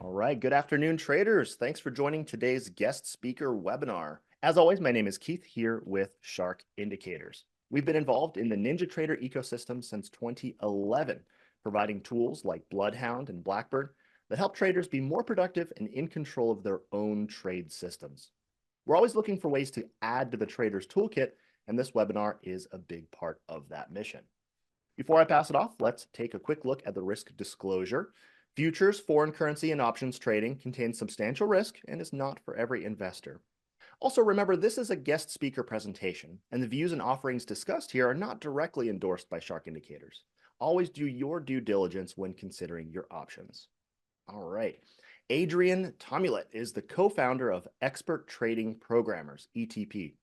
All right, good afternoon, traders. Thanks for joining today's guest speaker webinar. As always, my name is Keith here with Shark Indicators. We've been involved in the NinjaTrader ecosystem since 2011, providing tools like Bloodhound and Blackbird that help traders be more productive and in control of their own trade systems. We're always looking for ways to add to the trader's toolkit, and this webinar is a big part of that mission. Before I pass it off, let's take a quick look at the risk disclosure. Futures, foreign currency, and options trading contains substantial risk and is not for every investor. Also, remember, this is a guest speaker presentation, and the views and offerings discussed here are not directly endorsed by Shark Indicators. Always do your due diligence when considering your options. All right. Adrian Tomulet is the co-founder of Expert Trading Programmers, ETP.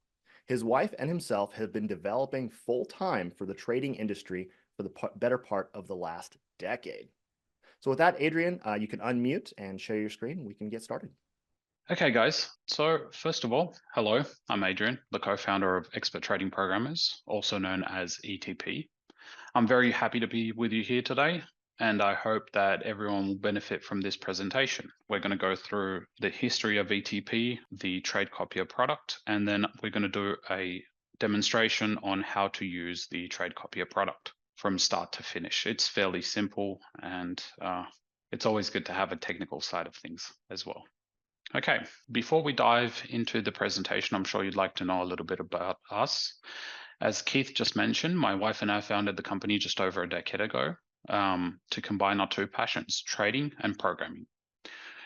His wife and himself have been developing full-time for the trading industry for the better part of the last decade. So with that, Adrian, you can unmute and share your screen. We can get started. Okay, guys. So first of all, hello, I'm Adrian, the co-founder of Expert Trading Programmers, also known as ETP. I'm very happy to be with you here today, and I hope that everyone will benefit from this presentation. We're going to go through the history of ETP, the Trade Copier product, and then we're going to do a demonstration on how to use the Trade Copier product from start to finish. It's fairly simple, and it's always good to have a technical side of things as well. Okay, before we dive into the presentation, I'm sure you'd like to know a little bit about us. As Keith just mentioned, my wife and I founded the company just over a decade ago to combine our two passions, trading and programming.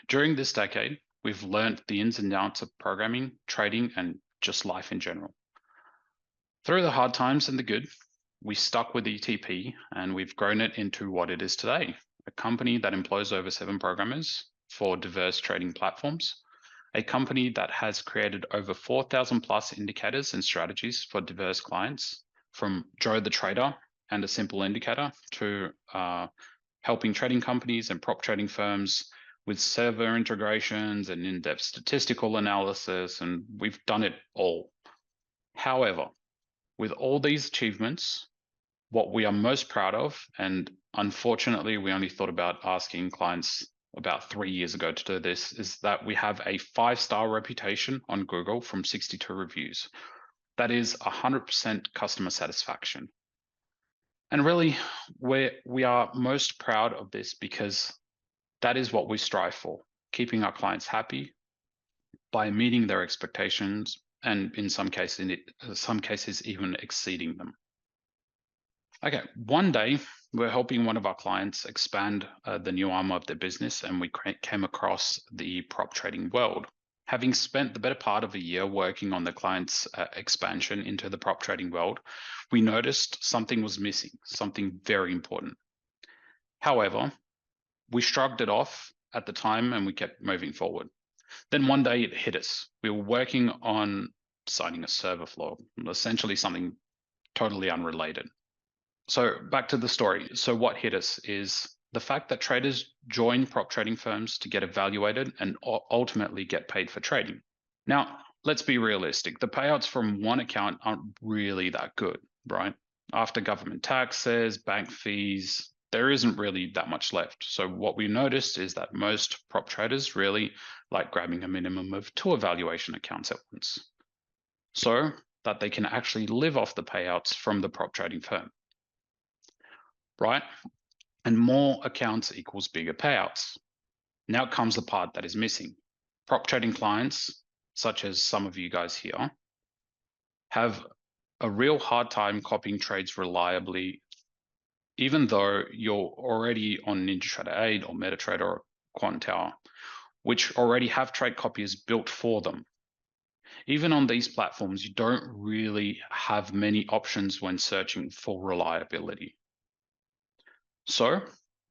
During this decade, we've learned the ins and outs of programming, trading, and just life in general. Through the hard times and the good, we stuck with ETP and we've grown it into what it is today, a company that employs over 7 programmers for diverse trading platforms, a company that has created over 4,000 plus indicators and strategies for diverse clients, from Joe the Trader and a simple indicator to helping trading companies and prop trading firms with server integrations and in-depth statistical analysis, and we've done it all. However, with all these achievements, what we are most proud of, and unfortunately we only thought about asking clients about 3 years ago to do this, is that we have a 5-star reputation on Google from 62 reviews. That is 100% customer satisfaction. And really, we are most proud of this because that is what we strive for, keeping our clients happy by meeting their expectations and in some cases even exceeding them. Okay, one day we're helping one of our clients expand the new arm of their business, and we came across the prop trading world. Having spent the better part of a year working on the client's expansion into the prop trading world, we noticed something was missing, something very important. However, we shrugged it off at the time and we kept moving forward. Then one day it hit us. We were working on designing a server floor, essentially something totally unrelated. So back to the story. So what hit us is the fact that traders join prop trading firms to get evaluated and ultimately get paid for trading. Now, let's be realistic. The payouts from one account aren't really that good, right? After government taxes, bank fees, there isn't really that much left. So what we noticed is that most prop traders really like grabbing a minimum of 2 evaluation accounts at once, so that they can actually live off the payouts from the prop trading firm. Right? And more accounts equals bigger payouts. Now comes the part that is missing. Prop trading clients, such as some of you guys here, have a real hard time copying trades reliably, even though you're already on NinjaTrader 8 or MetaTrader or Quant Tower, which already have trade copiers built for them. Even on these platforms, you don't really have many options when searching for reliability. So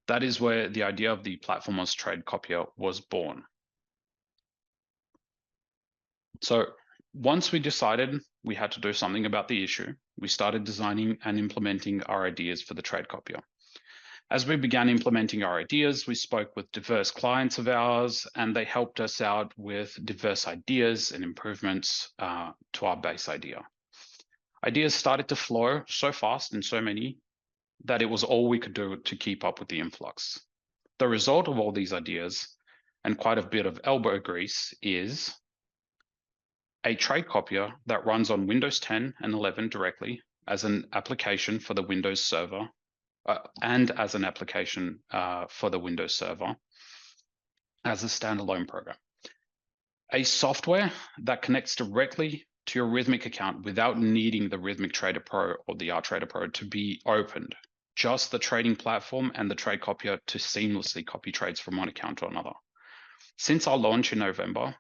that is where the idea of the platform as Trade Copier was born. So once we decided we had to do something about the issue, we started designing and implementing our ideas for the Trade Copier. As we began implementing our ideas, we spoke with diverse clients of ours, and they helped us out with diverse ideas and improvements to our base idea. Ideas started to flow so fast and so many that it was all we could do to keep up with the influx. The result of all these ideas and quite a bit of elbow grease is a trade copier that runs on Windows 10 and 11 directly as an application for the Windows server and as an application for the Windows server as a standalone program. A software that connects directly to your Rhythmic account without needing the Rhythmic Trader Pro or the RTrader Pro to be opened. Just the trading platform and the trade copier to seamlessly copy trades from one account to another. Since our launch in November,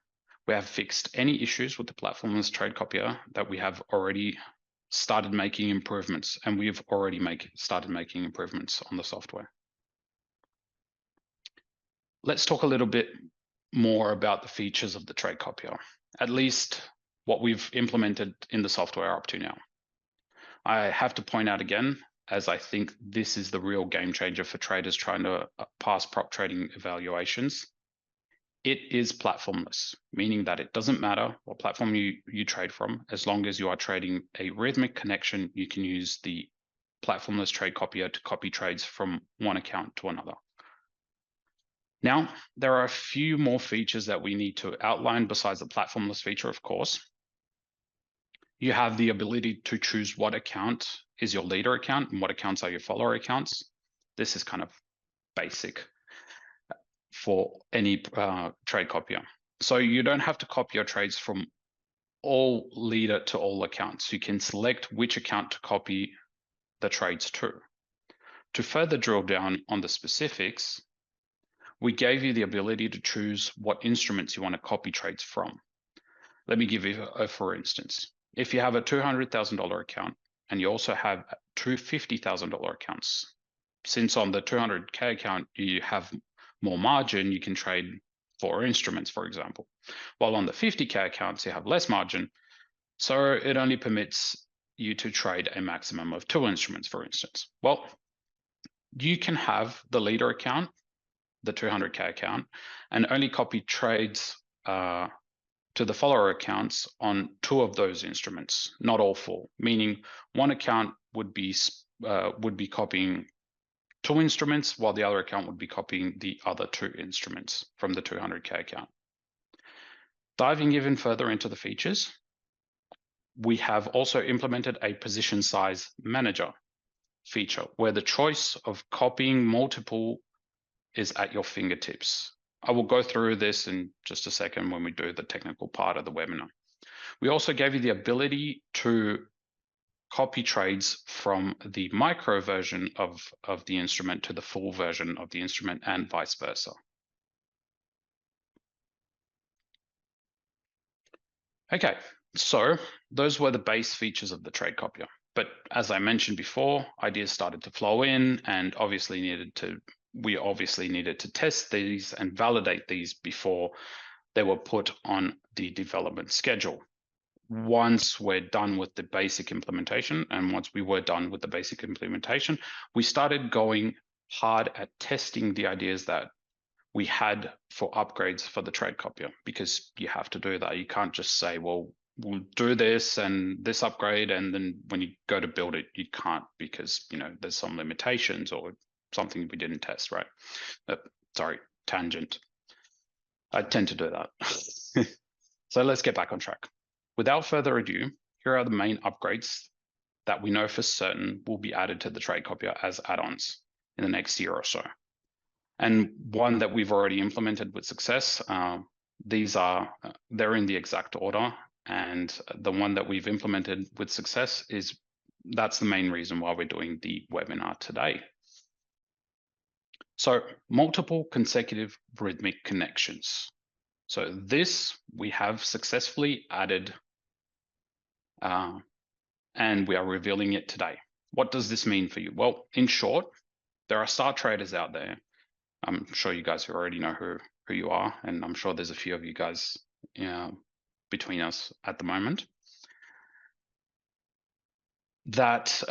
we have fixed any issues with the platformless trade copier that we have already started making improvements, and we've already started making improvements on the software. Let's talk a little bit more about the features of the trade copier, at least what we've implemented in the software up to now. I have to point out again, as I think this is the real game changer for traders trying to pass prop trading evaluations. It is platformless, meaning that it doesn't matter what platform you trade from. As long as you are trading a Rhythmic connection, you can use the platformless trade copier to copy trades from one account to another. Now, there are a few more features that we need to outline besides the platformless feature, of course. You have the ability to choose what account is your leader account and what accounts are your follower accounts. This is kind of basic for any trade copier. So you don't have to copy your trades from all leader to all accounts. You can select which account to copy the trades to. To further drill down on the specifics, we gave you the ability to choose what instruments you want to copy trades from. Let me give you a for instance. If you have a $200,000 account and you also have two $50,000 accounts, since on the 200K account you have more margin, you can trade 4 instruments, for example. While on the 50K accounts, you have less margin. So it only permits you to trade a maximum of 2 instruments, for instance. Well, you can have the leader account, the 200K account, and only copy trades to the follower accounts on 2 of those instruments, not all 4, meaning one account would be copying 2 instruments, while the other account would be copying the other 2 instruments from the 200K account. Diving even further into the features, we have also implemented a position size manager feature where the choice of copying multiple is at your fingertips. I will go through this in just a second when we do the technical part of the webinar. We also gave you the ability to copy trades from the micro version of the instrument to the full version of the instrument and vice versa. Okay, so those were the base features of the trade copier. But as I mentioned before, ideas started to flow in and we obviously needed to test these and validate these before they were put on the development schedule. Once we're done with the basic implementation, and once we were done with the basic implementation, we started going hard at testing the ideas that we had for upgrades for the trade copier, because you have to do that. You can't just say, well, we'll do this and this upgrade, and then when you go to build it, you can't, because there's some limitations or something we didn't test, right? Sorry, tangent. I tend to do that. So let's get back on track. Without further ado, here are the main upgrades that we know for certain will be added to the trade copier as add-ons in the next year or so. And one that we've already implemented with success, they're in the exact order. And the one that we've implemented with success that's the main reason why we're doing the webinar today. So multiple consecutive rhythmic connections. So this we have successfully added and we are revealing it today. What does this mean for you? Well, in short, there are star traders out there. I'm sure you guys already know who you are, and I'm sure there's a few of you guys between us at the moment that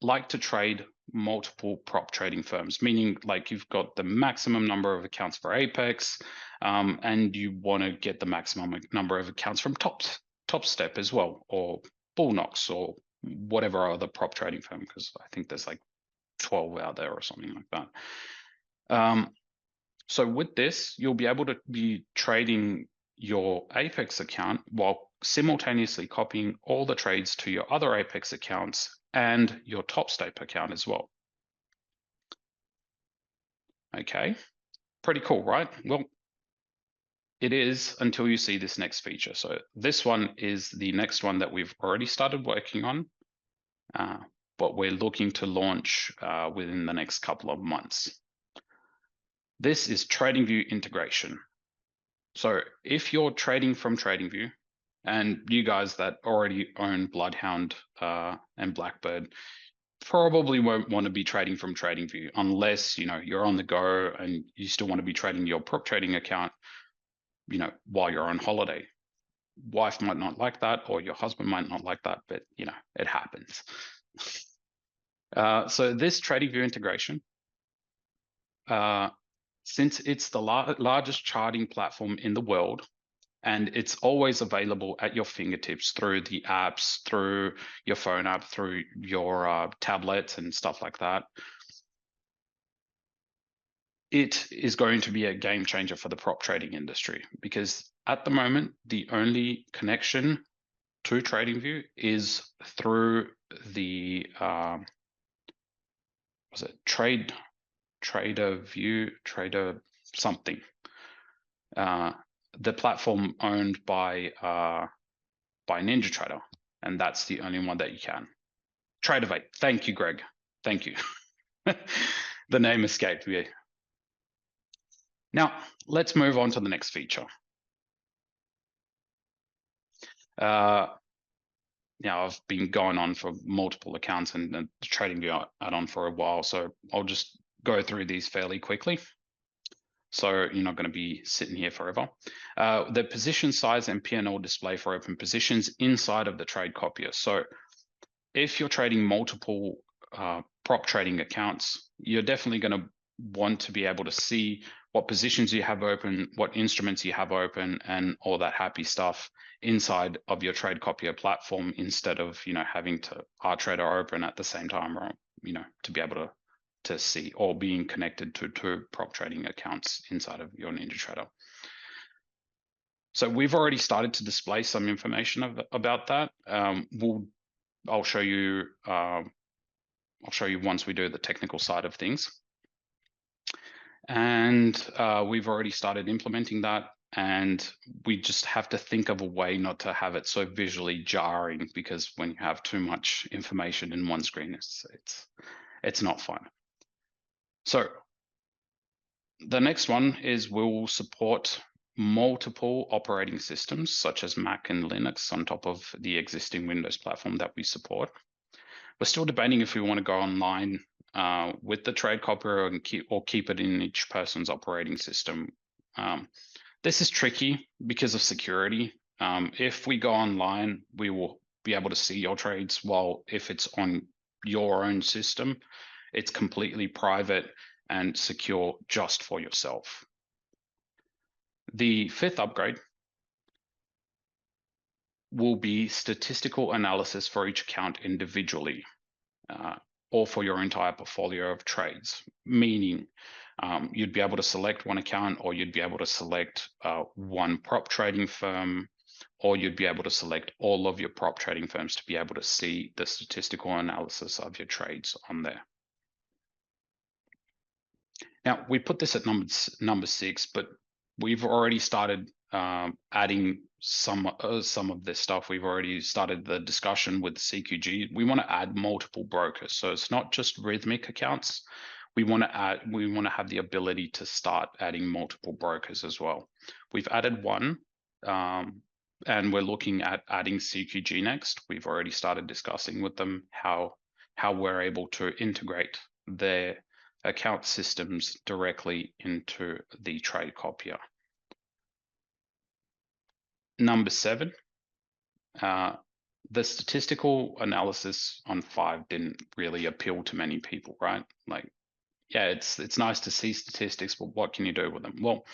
like to trade multiple prop trading firms, meaning like you've got the maximum number of accounts for Apex, and you want to get the maximum number of accounts from Top Step as well, or Bullnox, or whatever other prop trading firm, because I think there's like 12 out there or something like that. So with this, you'll be able to be trading your Apex account while simultaneously copying all the trades to your other Apex accounts and your TopStape account as well. Okay, pretty cool, right? Well, it is until you see this next feature. So this one is the next one that we've already started working on, but we're looking to launch within the next couple of months. This is TradingView integration. So if you're trading from TradingView, and you guys that already own Bloodhound and Blackbird probably won't want to be trading from TradingView unless you're on the go and you still want to be trading your prop trading account, while you're on holiday. Wife might not like that, or your husband might not like that, but it happens. So this TradingView integration, since it's the largest charting platform in the world, and it's always available at your fingertips through the apps, through your phone app, through your tablets and stuff like that. It is going to be a game changer for the prop trading industry, because at the moment, the only connection to TradingView is through the was it Trader something, the platform owned by NinjaTrader, and that's the only one that you can. Tradeovate. Thank you, Greg. Thank you. The name escaped me. Now, let's move on to the next feature. Now, I've been going on for multiple accounts and TradingView add-on for a while, so I'll just go through these fairly quickly. So you're not going to be sitting here forever. The position size and P&L display for open positions inside of the trade copier. So if you're trading multiple prop trading accounts, you're definitely going to want to be able to see what positions you have open, what instruments you have open, and all that happy stuff inside of your trade copier platform, instead of having to RTrader open at the same time, or to be able to see, or being connected to two prop trading accounts inside of your NinjaTrader. So we've already started to display some information about that. I'll show you. I'll show you once we do the technical side of things. And we've already started implementing that, and we just have to think of a way not to have it so visually jarring, because when you have too much information in one screen, it's not fun. So the next one is we'll support multiple operating systems such as Mac and Linux on top of the existing Windows platform that we support. We're still debating if we want to go online with the trade copier and keep it in each person's operating system. This is tricky because of security. If we go online, we will be able to see your trades, while if it's on your own system, it's completely private and secure just for yourself. The fifth upgrade will be statistical analysis for each account individually, or for your entire portfolio of trades, meaning you'd be able to select one account, or you'd be able to select one prop trading firm, or you'd be able to select all of your prop trading firms to be able to see the statistical analysis of your trades on there. Now, we put this at number 6, but we've already started adding some of this stuff. We've already started the discussion with CQG. We want to add multiple brokers, so it's not just Rhythmic accounts. We want to have the ability to start adding multiple brokers as well. We've added one, and we're looking at adding CQG next. We've already started discussing with them how we're able to integrate their account systems directly into the trade copier. Number 7, the statistical analysis on 5 didn't really appeal to many people, right? Like, yeah, it's nice to see statistics, but what can you do with them? Well,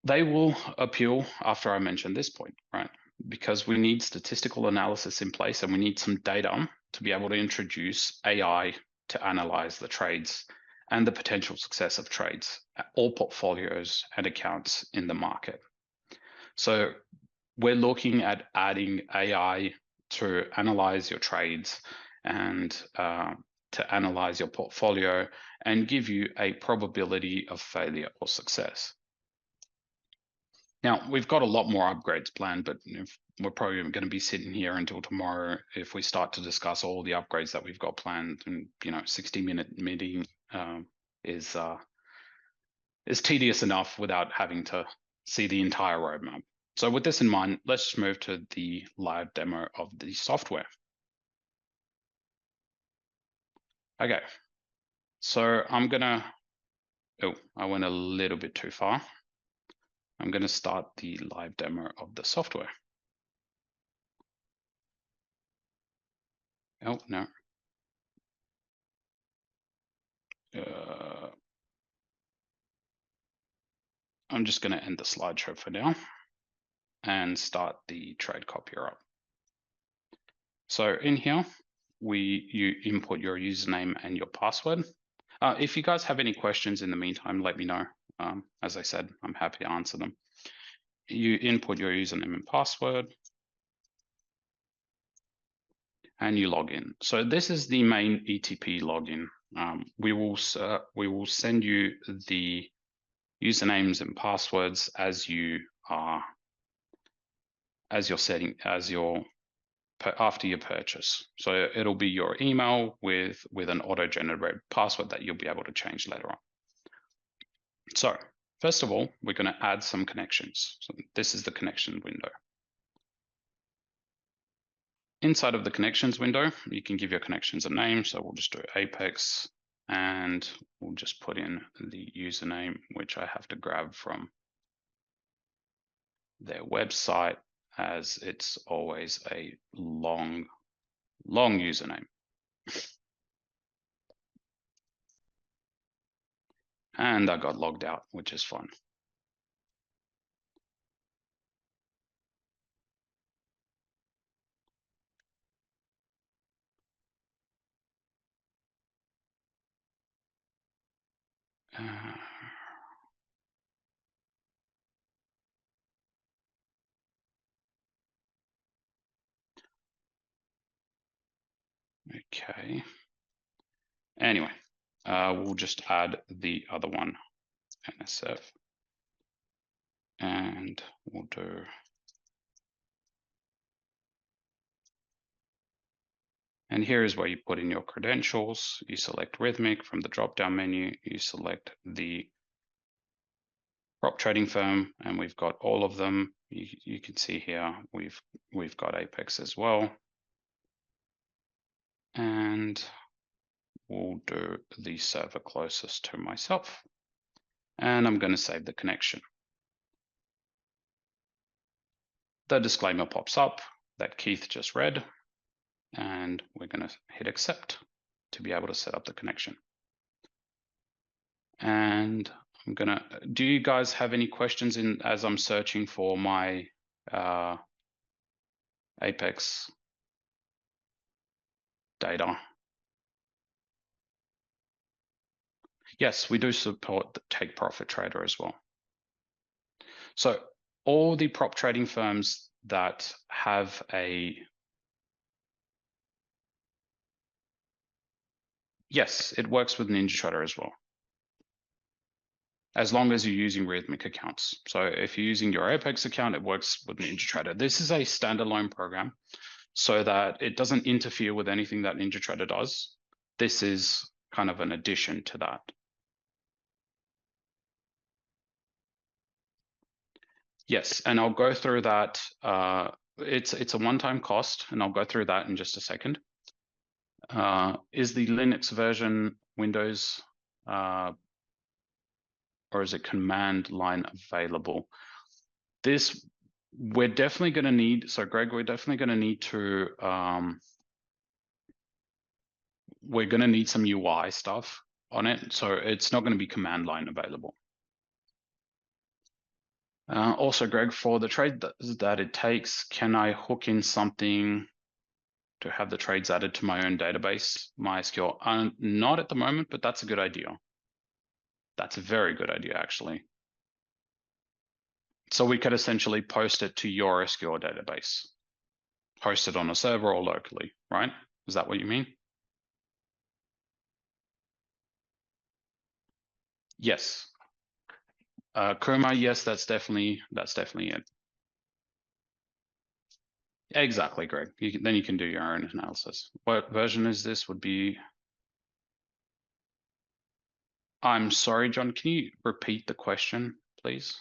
they will appeal after I mention this point, right? Because we need statistical analysis in place, and we need some data to be able to introduce AI to analyze the trades and the potential success of trades, all portfolios and accounts in the market. So we're looking at adding AI to analyze your trades and to analyze your portfolio and give you a probability of failure or success. Now, we've got a lot more upgrades planned, but we're probably going to be sitting here until tomorrow if we start to discuss all the upgrades that we've got planned. And 60-minute meeting is tedious enough without having to see the entire roadmap. So with this in mind, let's just move to the live demo of the software. Okay, so I'm gonna, oh, I went a little bit too far. I'm gonna start the live demo of the software. Oh, no. I'm just gonna end the slideshow for now and start the trade copier up. So in here, you input your username and your password. If you guys have any questions in the meantime, let me know. As I said, I'm happy to answer them. You input your username and password, and you log in. So this is the main ETP login. We will send you the usernames and passwords as you're after your purchase. So it'll be your email with an auto-generated password that you'll be able to change later on. So first of all, we're going to add some connections. So this is the connection window. Inside of the connections window, you can give your connections a name. So we'll just do Apex, and we'll just put in the username, which I have to grab from their website, as it's always a long username. And I got logged out, which is fun. Okay. Anyway, we'll just add the other one, NSF, and we'll do and here is where you put in your credentials. You select Rhythmic from the drop-down menu. You select the prop trading firm, and we've got all of them. You can see here we've got Apex as well, and we'll do the server closest to myself, and I'm going to save the connection. The disclaimer pops up that Keith just read, and we're going to hit accept to be able to set up the connection. And I'm gonna, do you guys have any questions as I'm searching for my Apex data? Yes, we do support the Take Profit Trader as well. So all the prop trading firms that have yes, it works with NinjaTrader as well, as long as you're using Rhythmic accounts. So if you're using your Apex account, it works with NinjaTrader. This is a standalone program so that it doesn't interfere with anything that NinjaTrader does. This is kind of an addition to that. Yes, and I'll go through that. It's a one-time cost, and I'll go through that in just a second. Is the Linux version Windows, or is it command line available? This, we're definitely going to need, so Greg, we're definitely going to need to, we're going to need some UI stuff on it. So it's not going to be command line available. Also, Greg, for the trade that it takes, can I hook in something to have the trades added to my own database, MySQL? Not at the moment, but that's a good idea. That's a very good idea, actually. So we could essentially post it to your SQL database, host it on a server or locally, right? Is that what you mean? Yes. Kuma, yes, that's definitely it. Exactly, Greg. Then you can do your own analysis. What version is this? Would be. I'm sorry, John. Can you repeat the question, please?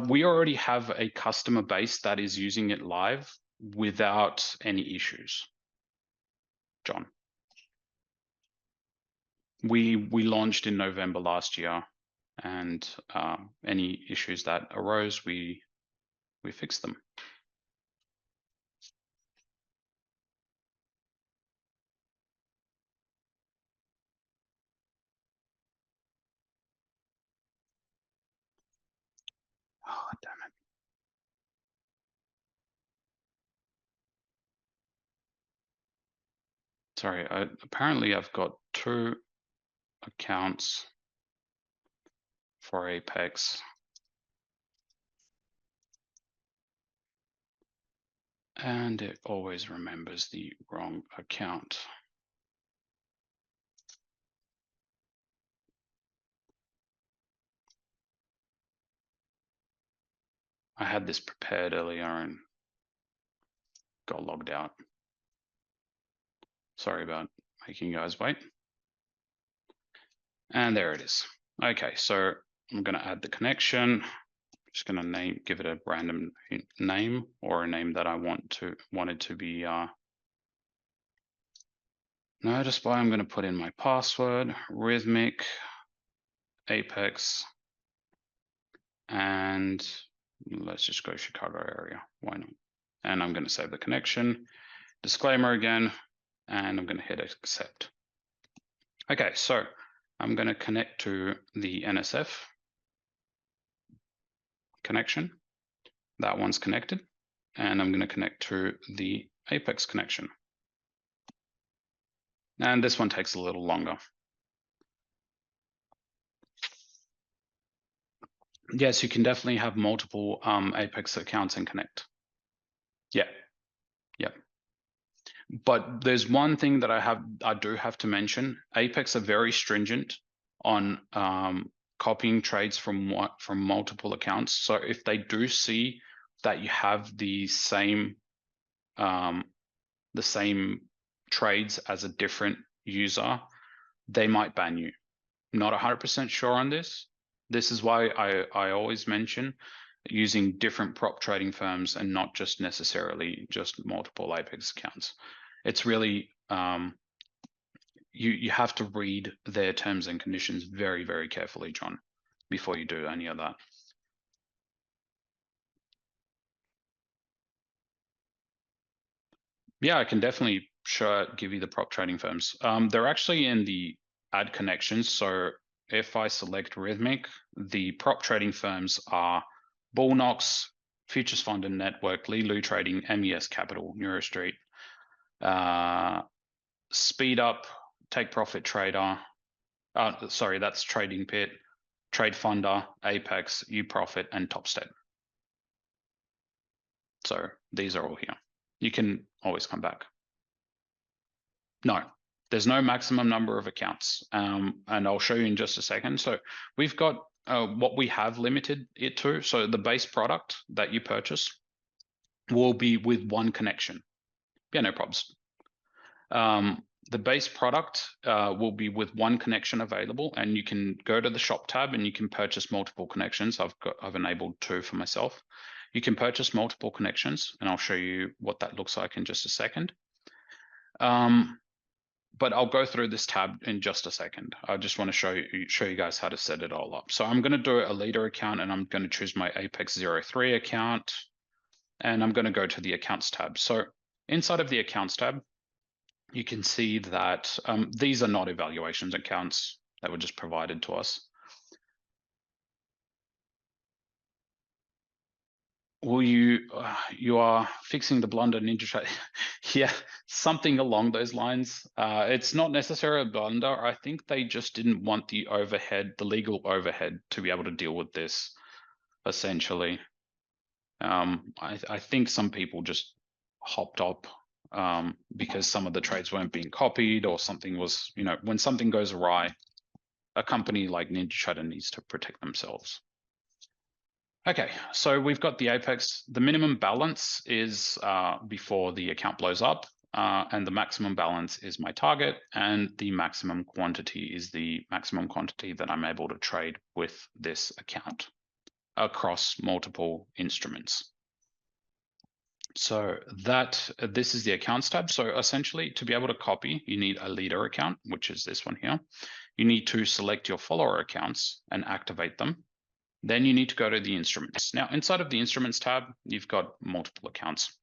We already have a customer base that is using it live without any issues, John. We launched in November last year, and any issues that arose, we fixed them. Oh, damn it. Sorry, apparently I've got 2 accounts for Apex. And it always remembers the wrong account. I had this prepared earlier and got logged out. Sorry about making you guys wait. And there it is. Okay, so I'm going to add the connection. Just going to give it a random name, or a name that I wanted to be noticed by. I'm going to put in my password, Rhythmic, Apex, and let's just go Chicago area. Why not? And I'm going to save the connection. Disclaimer again, and I'm going to hit accept. Okay, so I'm going to connect to the NSF connection. That one's connected, and I'm going to connect to the Apex connection. And this one takes a little longer. Yes, you can definitely have multiple Apex accounts and connect. Yeah, yep. But there's one thing that I do have to mention. Apex are very stringent on copying trades from multiple accounts. So if they do see that you have the same trades as a different user, they might ban you. Not 100% sure on this. This is why I always mention using different prop trading firms and not just necessarily just multiple Apex accounts. It's really you have to read their terms and conditions very, very carefully, John, before you do any of that. Yeah, I can definitely give you the prop trading firms. They're actually in the add connections. So if I select Rhythmic, the prop trading firms are Bullnox, Futures Fund and Network, Lilu Trading, MES Capital, NeuroStreet, Speed Up, Take Profit Trader. Sorry, that's Trading Pit, Trade Funder, Apex, UProfit, and Topstep. So these are all here. You can always come back. No, there's no maximum number of accounts, and I'll show you in just a second. So we've got what we have limited it to. So the base product that you purchase will be with 1 connection. Yeah, no problems. The base product will be with 1 connection available, and you can go to the shop tab and you can purchase multiple connections. I've enabled 2 for myself. You can purchase multiple connections, and I'll show you what that looks like in just a second. But I'll go through this tab in just a second. I just want to show you guys how to set it all up. So I'm going to do a leader account, and I'm going to choose my Apex 03 account, and I'm going to go to the accounts tab. So inside of the accounts tab, you can see that these are not evaluations accounts that were just provided to us. Will you are fixing the blunder ninja trade? Yeah, something along those lines. It's not necessarily a blunder. I think they just didn't want the overhead, the legal overhead, to be able to deal with this. Essentially, I think some people just hopped up because some of the trades weren't being copied or something was, when something goes awry, a company like NinjaTrader needs to protect themselves. Okay, so we've got the Apex. The minimum balance is before the account blows up, and the maximum balance is my target, and the maximum quantity is the maximum quantity that I'm able to trade with this account across multiple instruments. So this is the accounts tab. So essentially, to be able to copy, you need a leader account, which is this one here. You need to select your follower accounts and activate them. Then you need to go to the instruments. Now, inside of the instruments tab, you've got multiple accounts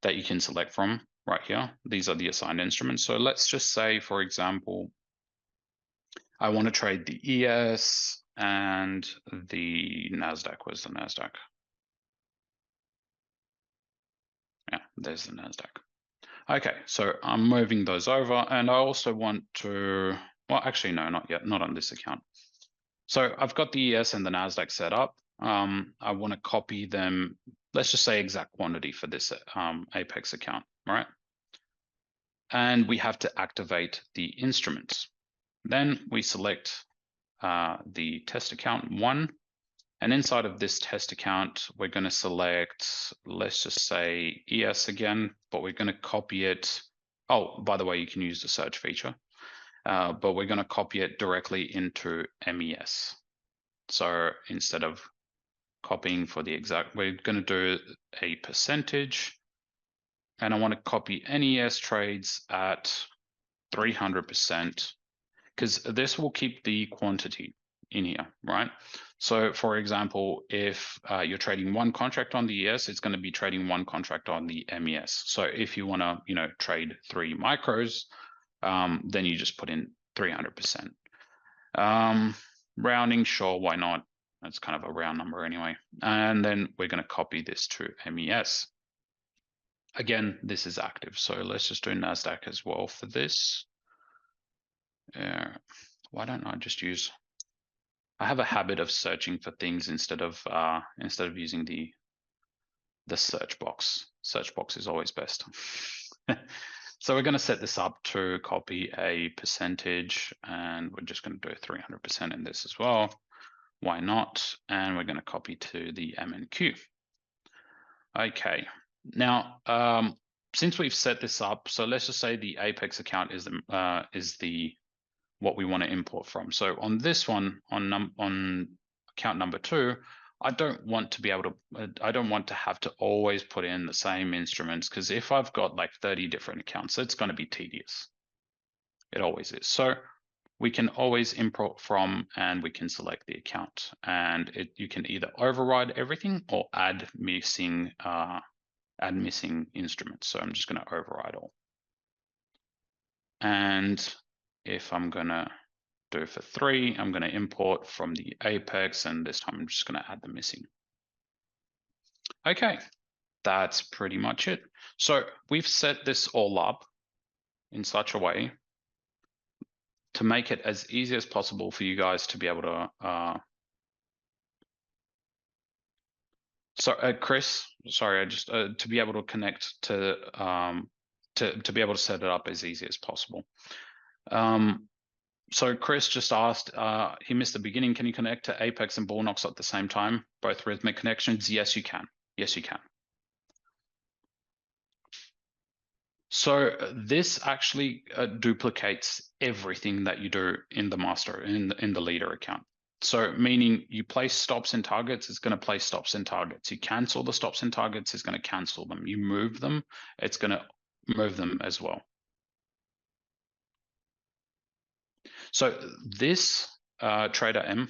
that you can select from right here. These are the assigned instruments. So let's just say, for example, I want to trade the ES and the NASDAQ. Where's the NASDAQ? Yeah, there's the NASDAQ. Okay, so I'm moving those over, and I also want to, well, actually, no, not yet, not on this account. So I've got the ES and the NASDAQ set up. I want to copy them, let's just say exact quantity for this Apex account, right? And we have to activate the instruments. Then we select the test account 1. And inside of this test account, we're going to select, let's just say ES again, but we're going to copy it. Oh, by the way, you can use the search feature, but we're going to copy it directly into MES. So instead of copying for the exact, we're going to do a percentage, and I want to copy NES trades at 300%, because this will keep the quantity in here, right? So for example, if you're trading one contract on the ES, it's going to be trading one contract on the MES. So if you want to, trade 3 micros, then you just put in 300%. Rounding, sure, why not? That's kind of a round number anyway. And then we're going to copy this to MES. Again, this is active. So let's just do NASDAQ as well for this. Why don't I just use, I have a habit of searching for things instead of using the search box. Search box is always best. So we're going to set this up to copy a percentage, and we're just going to do 300% in this as well. Why not? And we're going to copy to the MNQ. Okay. Now, since we've set this up, so let's just say the Apex account is the what we want to import from. So on this one, on account number 2, I don't want to have to always put in the same instruments, because if I've got like 30 different accounts, it's going to be tedious. It always is. So we can always import from, and we can select the account, and you can either override everything or add missing instruments. So I'm just going to override all. And if I'm going to do for 3, I'm going to import from the Apex, and this time I'm just going to add the missing. Okay, that's pretty much it. So we've set this all up in such a way to make it as easy as possible for you guys to be able to. Chris, sorry, I just to be able to connect to be able to set it up as easy as possible. So Chris just asked, he missed the beginning. Can you connect to Apex and Bullnox at the same time? Both rhythmic connections? Yes, you can. Yes, you can. So this actually duplicates everything that you do in the master, in the leader account. So meaning you place stops and targets, it's going to place stops and targets. You cancel the stops and targets, it's going to cancel them. You move them, it's going to move them as well. So this Trader M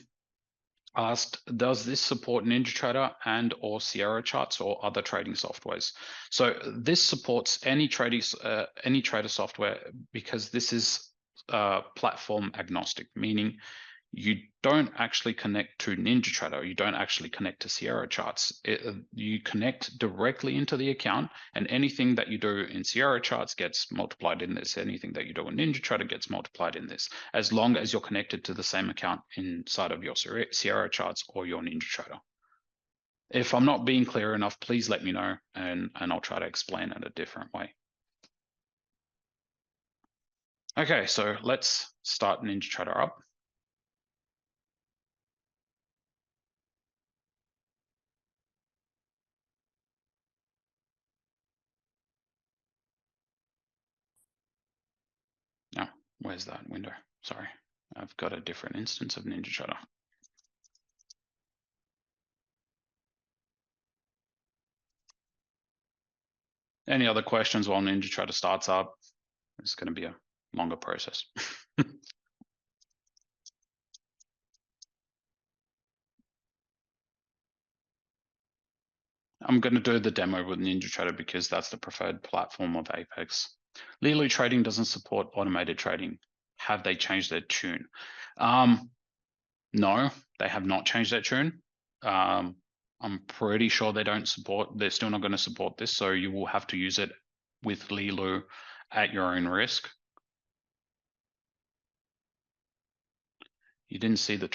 asked, does this support NinjaTrader and or Sierra charts or other trading softwares? So this supports any trader software, because this is platform agnostic, meaning you don't actually connect to NinjaTrader. You don't actually connect to Sierra charts. You connect directly into the account, and anything that you do in Sierra charts gets multiplied in this. Anything that you do in NinjaTrader gets multiplied in this, as long as you're connected to the same account inside of your Sierra charts or your NinjaTrader. If I'm not being clear enough, please let me know, and I'll try to explain it a different way. Okay, so let's start NinjaTrader up. Now, where's that window? Sorry, I've got a different instance of NinjaTrader. Any other questions while NinjaTrader starts up? It's going to be a longer process. I'm going to do the demo with NinjaTrader because that's the preferred platform of Apex. Lilu Trading doesn't support automated trading. Have they changed their tune? No, they have not changed their tune. I'm pretty sure they don't support, they're still not going to support this. So you will have to use it with Lilu at your own risk. You didn't see the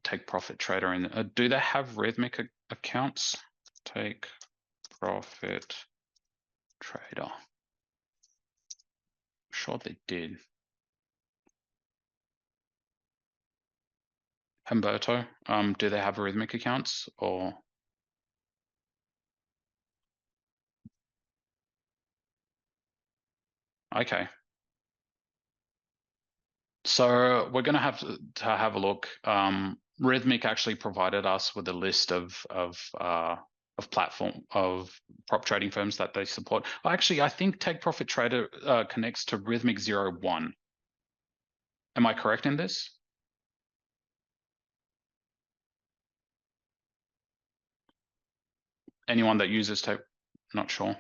take profit trader in. Do they have Rhythmic accounts? Take profit trader. Sure they did. Humberto, do they have Rhythmic accounts or? Okay. So we're going to have a look. Rhythmic actually provided us with a list of prop trading firms that they support. Actually, I think Take Profit Trader connects to Rhythmic 01. Am I correct in this? Anyone that uses Take, not sure.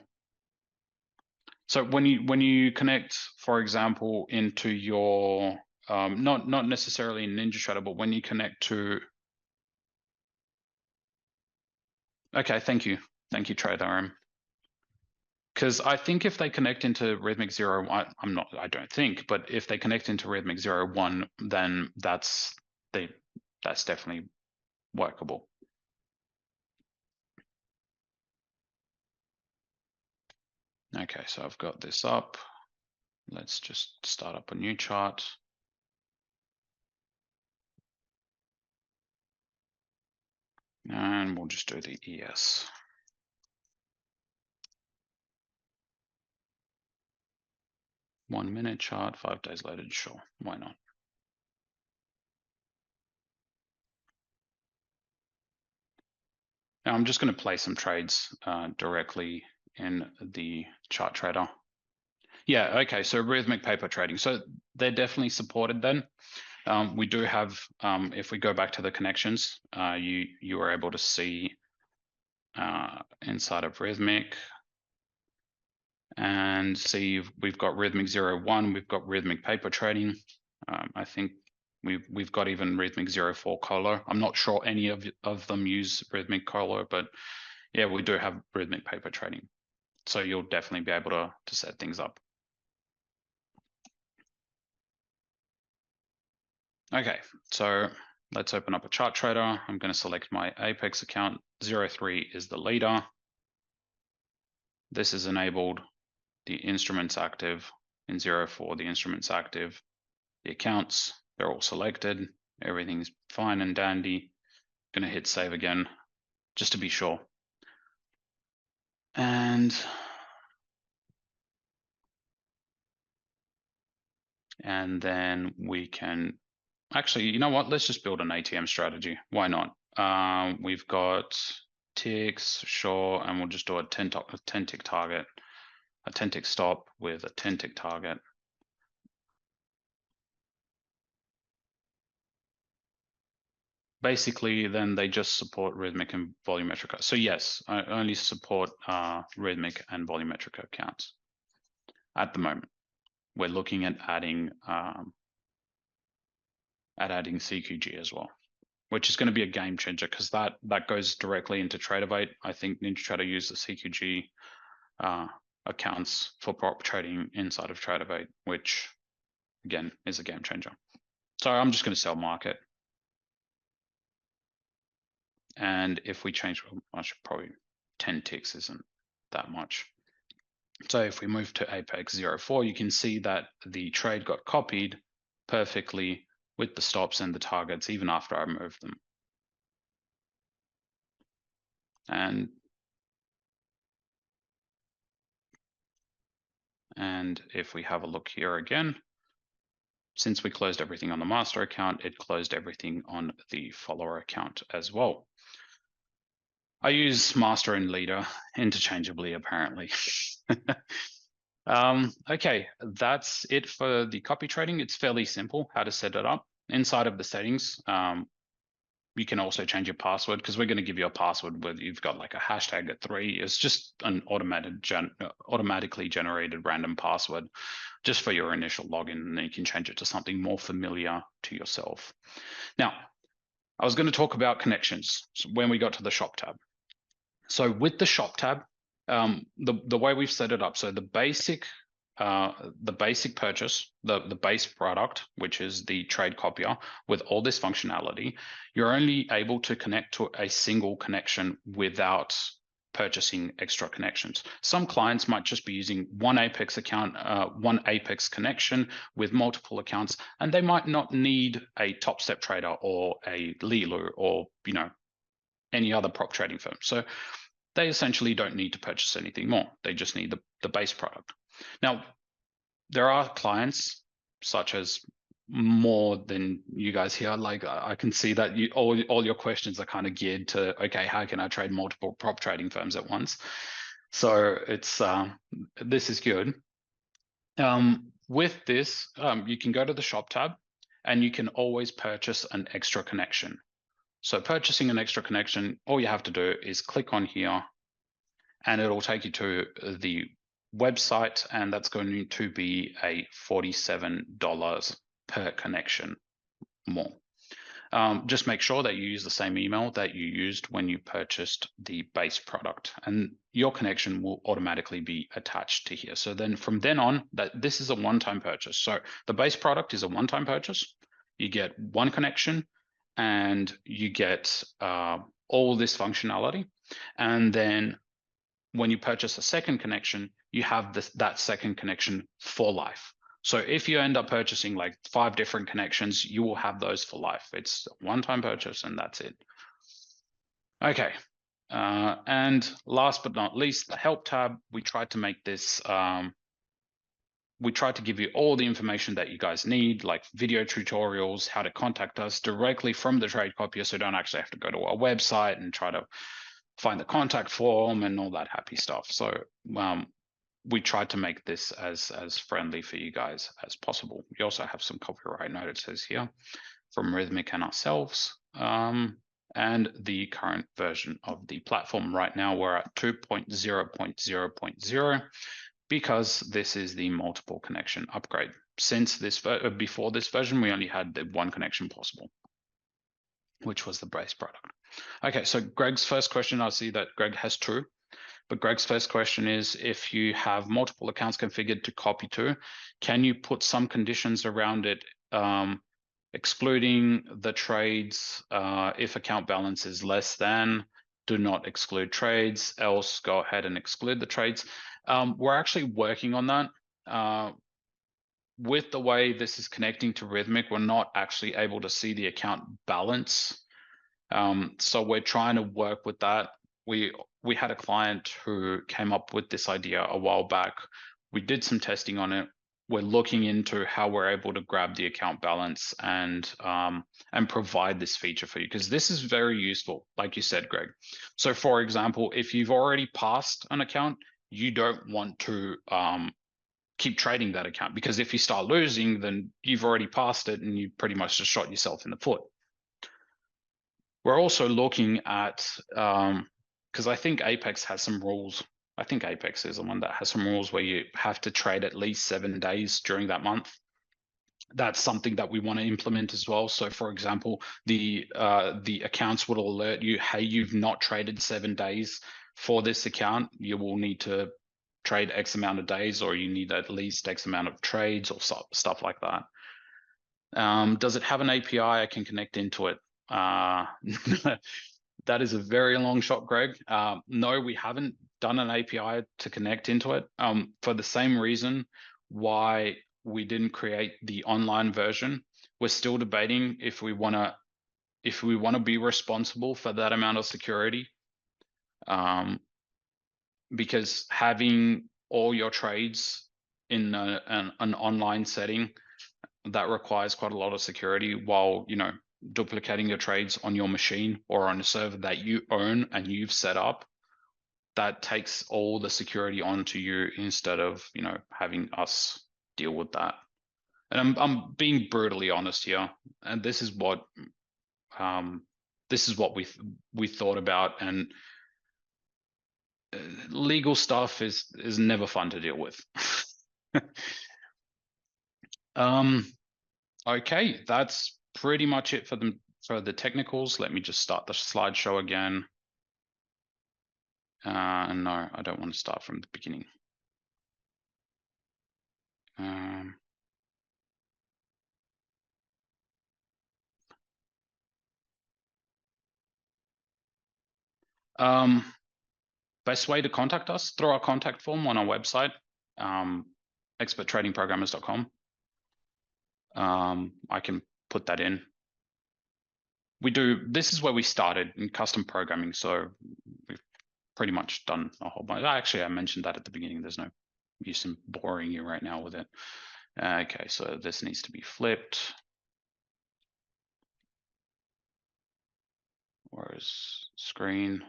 So when you connect, for example, into your not necessarily in NinjaTrader, but when you connect to. Okay, thank you, Trader. Because I think if they connect into Rhythmic 01, I don't think, but if they connect into Rhythmic 01, then that's definitely workable. Okay, so I've got this up. Let's just start up a new chart. And we'll just do the ES. One minute chart, 5 days later, sure, why not? Now I'm just going to play some trades directly in the chart trader. Yeah, okay, so Rhythmic paper trading. So they're definitely supported then. We do have, if we go back to the connections, you are able to see inside of Rhythmic and see we've got Rhythmic 01, we've got Rhythmic paper trading. I think we've got even Rhythmic 04 Colo. I'm not sure any of them use Rhythmic Colo, but yeah, we do have Rhythmic paper trading. So you'll definitely be able to set things up. Okay, so let's open up a chart trader. I'm going to select my Apex account. 03 is the leader. This is enabled. The instrument's active. In 04, the instrument's active. The accounts, they're all selected. Everything's fine and dandy. Going to hit save again, just to be sure. And then we can, actually, you know what? Let's just build an ATM strategy. Why not? We've got ticks, sure, and we'll just do a 10 tick target, a 10 tick stop with a 10 tick target. Basically, then they just support Rhythmic and Volumetric. So yes, I only support Rhythmic and Volumetric accounts at the moment. We're looking at adding at adding CQG as well, which is going to be a game changer because that goes directly into Tradeovate. I think NinjaTrader used the CQG accounts for prop trading inside of Tradeovate, which again is a game changer. So I'm just going to sell market. And if we change, I should probably 10 ticks isn't that much. So if we move to Apex 04, you can see that the trade got copied perfectly with the stops and the targets, even after I moved them. And if we have a look here again, since we closed everything on the master account, it closed everything on the follower account as well. I use master and leader interchangeably, apparently. Okay, that's it for the copy trading. It's fairly simple how to set it up. Inside of the settings, you can also change your password because we're going to give you a password where you've got like a hashtag at 3. It's just an automatically generated random password just for your initial login, and then you can change it to something more familiar to yourself. Now, I was going to talk about connections when we got to the shop tab. So with the shop tab, the way we've set it up, so the basic purchase, the base product, which is the trade copier with all this functionality, you're only able to connect to a single connection without purchasing extra connections. Some clients might just be using one Apex account, one Apex connection with multiple accounts, and they might not need a Top Step Trader or a Lilu or any other prop trading firm. So they essentially don't need to purchase anything more. They just need the base product. Now, there are clients such as more than you guys here. Like I can see that all your questions are kind of geared to, okay, how can I trade multiple prop trading firms at once? So it's this is good. With this, you can go to the shop tab and you can always purchase an extra connection. So purchasing an extra connection, all you have to do is click on here and it'll take you to the website, and that's going to be a $47 per connection more. Just make sure that you use the same email that you used when you purchased the base product, and your connection will automatically be attached to here. So then from then on, this is a one-time purchase. So the base product is a one-time purchase. You get one connection and you get all this functionality. And then when you purchase a second connection, you have that second connection for life. So if you end up purchasing like 5 different connections, you will have those for life. It's a one-time purchase and that's it. Okay. And last but not least, the help tab, we tried to make this, we tried to give you all the information that you guys need, like video tutorials, how to contact us directly from the trade copier, so you don't actually have to go to our website and try to find the contact form and all that happy stuff. So we tried to make this as friendly for you guys as possible. We also have some copyright notices here from Rhythmic and ourselves, and the current version of the platform. Right now we're at 2.0.0.0 because this is the multiple connection upgrade. Since this before this version, we only had the one connection possible, which was the base product. Okay, so Greg's first question, I see that Greg has 2, but Greg's first question is, if you have multiple accounts configured to copy to, can you put some conditions around it, excluding the trades if account balance is less than, do not exclude trades, else go ahead and exclude the trades. We're actually working on that. With the way this is connecting to Rhythmic, we're not actually able to see the account balance. So we're trying to work with that. We had a client who came up with this idea a while back. We did some testing on it. We're looking into how we're able to grab the account balance and provide this feature for you, because this is very useful, like you said, Greg. So for example, if you've already passed an account, you don't want to keep trading that account, because if you start losing, then you've already passed it and you pretty much just shot yourself in the foot. We're also looking at, because I think Apex has some rules. I think Apex is the one that has some rules where you have to trade at least 7 days during that month. that's something that we want to implement as well. So for example, the accounts will alert you, hey, you've not traded 7 days for this account. You will need to trade X amount of days, or you need at least X amount of trades, or stuff like that. Does it have an API I can connect into it? That is a very long shot, Greg. No, we haven't done an API to connect into it, for the same reason why we didn't create the online version. We're still debating if we want to be responsible for that amount of security, because having all your trades in an online setting, that requires quite a lot of security, while duplicating your trades on your machine or on a server that you own and you've set up, that takes all the security onto you instead of having us deal with that. And I'm being brutally honest here, and this is what we thought about. And legal stuff is never fun to deal with. Okay, that's pretty much it for the technicals. Let me just start the slideshow again. No, I don't want to start from the beginning. Best way to contact us, through our contact form on our website, experttradingprogrammers.com. I can put that in. This is where we started in custom programming, so we've pretty much done a whole bunch. Actually, I mentioned that at the beginning. There's no use in boring you right now with it. Okay, so this needs to be flipped. Where is screen?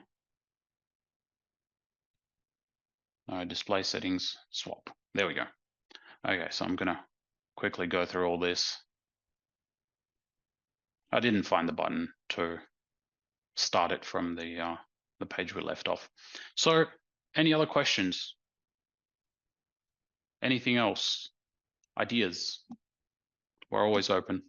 Display settings, swap. There we go. Okay, so I'm gonna quickly go through all this. I didn't find the button to start it from the page we left off. So, any other questions? Anything else? Ideas? We're always open.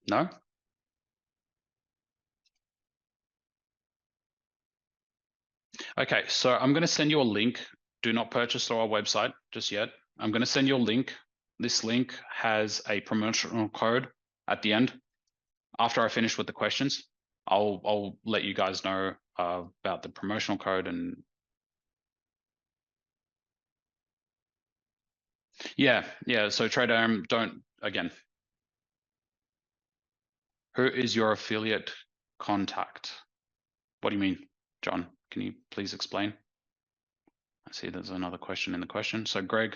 No? Okay, so I'm going to send you a link. Do not purchase through our website just yet. I'm going to send you a link. This link has a promotional code at the end. After I finish with the questions, I'll let you guys know about the promotional code. And yeah. So Trader, again, who is your affiliate contact? What do you mean, John? Can you please explain? I see there's another question in the question. So Greg,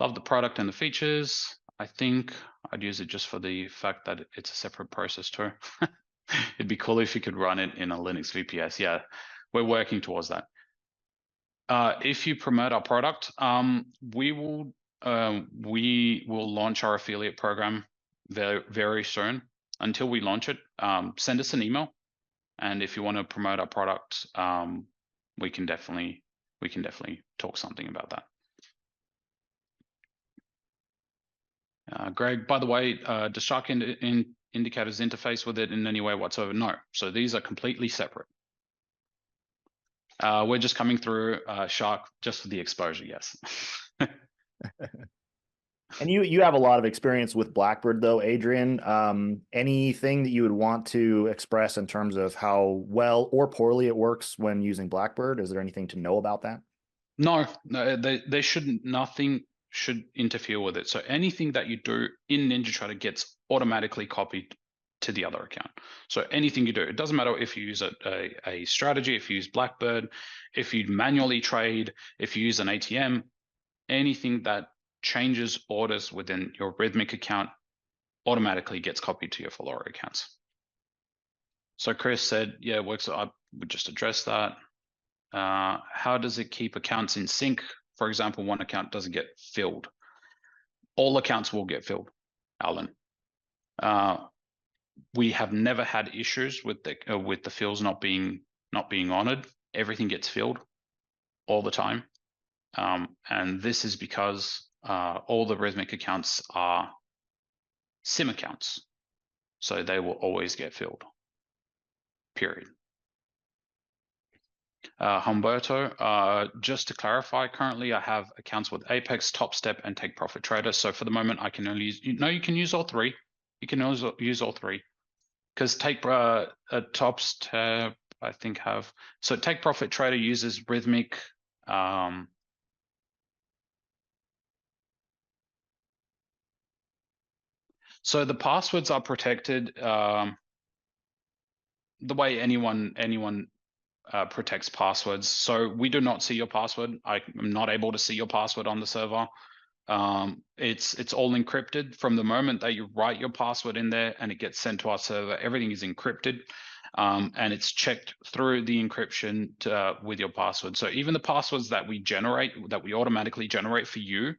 love the product and the features. I think I'd use it just for the fact that it's a separate process too. It'd be cool if you could run it in a Linux VPS. Yeah, we're working towards that. If you promote our product, we will launch our affiliate program very, very soon. Until we launch it, send us an email, and if you want to promote our product, we can definitely talk something about that. Greg, by the way, does Shark Indicators interface with it in any way whatsoever? No. So these are completely separate. We're just coming through Shark just for the exposure, yes. And you have a lot of experience with Blackbird, though, Adrian. Anything that you would want to express in terms of how well or poorly it works when using Blackbird? Is there anything to know about that? No, they shouldn't. Nothing should interfere with it. So anything that you do in NinjaTrader gets automatically copied to the other account. So anything you do, it doesn't matter if you use a strategy, if you use Blackbird, if you manually trade, if you use an ATM, anything that changes orders within your Rhythmic account automatically gets copied to your Follower accounts. So Chris said, yeah, it works. I would just address that. How does it keep accounts in sync? For example, one account doesn't get filled. All accounts will get filled, Alan. We have never had issues with the fields not being honored. Everything gets filled all the time, and this is because all the Rhythmic accounts are SIM accounts, so they will always get filled. Period. Humberto, just to clarify, currently I have accounts with Apex, TopStep, and Take Profit Trader. So for the moment, I can only use. No, you can use all three. You can use all three, because TopStep, I think have. So Take Profit Trader uses Rhythmic. So the passwords are protected the way anyone protects passwords. So we do not see your password. I am not able to see your password on the server. It's all encrypted from the moment that you write your password in there and it gets sent to our server. Everything is encrypted, and it's checked through the encryption with your password. So even the passwords that we automatically generate for you,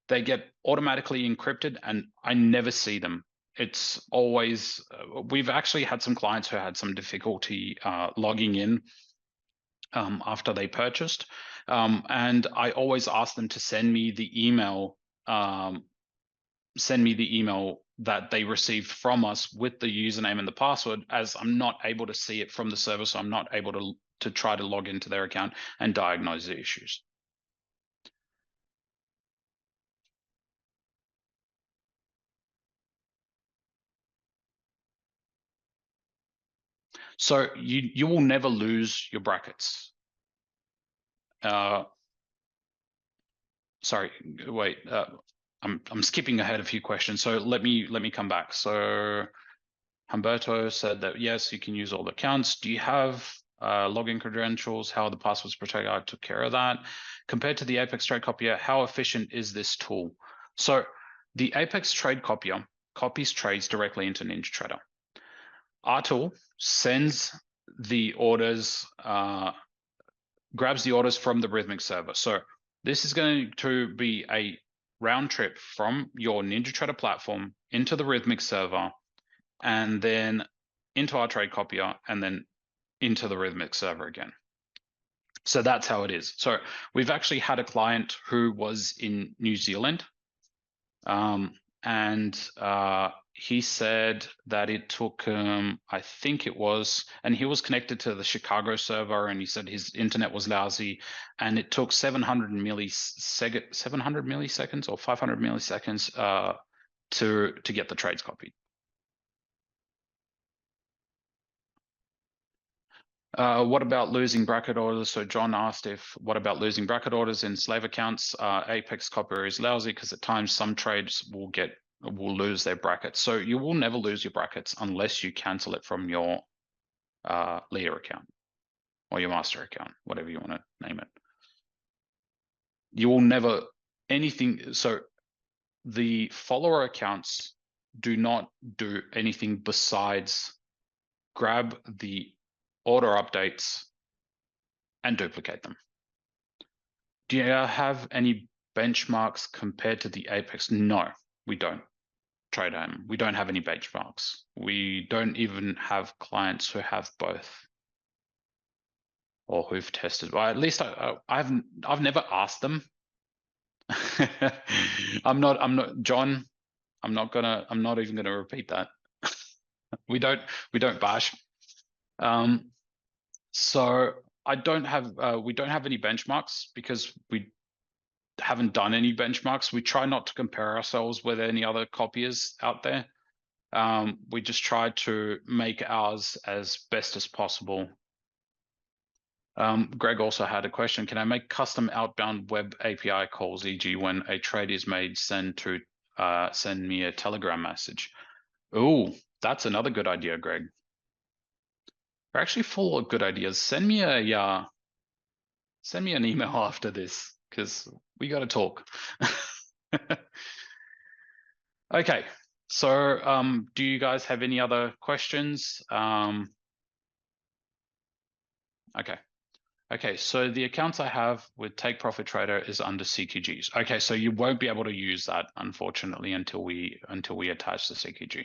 they get automatically encrypted, and I never see them. It's always we've actually had some clients who had some difficulty logging in after they purchased. And I always ask them to send me the email, that they received from us with the username and the password, as I'm not able to see it from the server, so I'm not able to try to log into their account and diagnose the issues. So you will never lose your brackets. Sorry, wait. I'm skipping ahead a few questions, so let me come back. So Humberto said that yes, you can use all the accounts. Do you have login credentials? How are the passwords protected? I took care of that. Compared to the Apex Trade Copier, how efficient is this tool? So the Apex Trade Copier copies trades directly into NinjaTrader. Our tool sends the orders, grabs the orders from the Rhythmic server. So this is going to be a round trip from your NinjaTrader platform into the Rhythmic server, and then into our trade copier, and then into the Rhythmic server again. So that's how it is. So we've actually had a client who was in New Zealand, and he said that it took, I think it was, and he was connected to the Chicago server, and he said his internet was lousy, and it took 700 milliseconds or 500 milliseconds to get the trades copied. What about losing bracket orders? So John asked what about losing bracket orders in slave accounts? Apex Copier is lousy because at times some trades will lose their brackets. So you will never lose your brackets unless you cancel it from your leader account or your master account, whatever you want to name it. You will never anything. So the follower accounts do not do anything besides grab the order updates and duplicate them. Do you have any benchmarks compared to the Apex? No, we don't. We don't have any benchmarks. We don't even have clients who have both or who've tested. Well, at least I've never asked them. I'm not John. I'm not even gonna repeat that. we don't bash. So we don't have any benchmarks because we haven't done any benchmarks. We try not to compare ourselves with any other copiers out there. We just try to make ours as best as possible. Greg also had a question. Can I make custom outbound web API calls, e.g. when a trade is made, send me a Telegram message? Oh, that's another good idea, Greg. We're actually full of good ideas. Send me an email after this, because we got to talk. Okay, so do you guys have any other questions? Okay, Okay, so the accounts I have with Take Profit Trader is under CQGs. Okay, so you won't be able to use that, unfortunately, until we attach the CQG.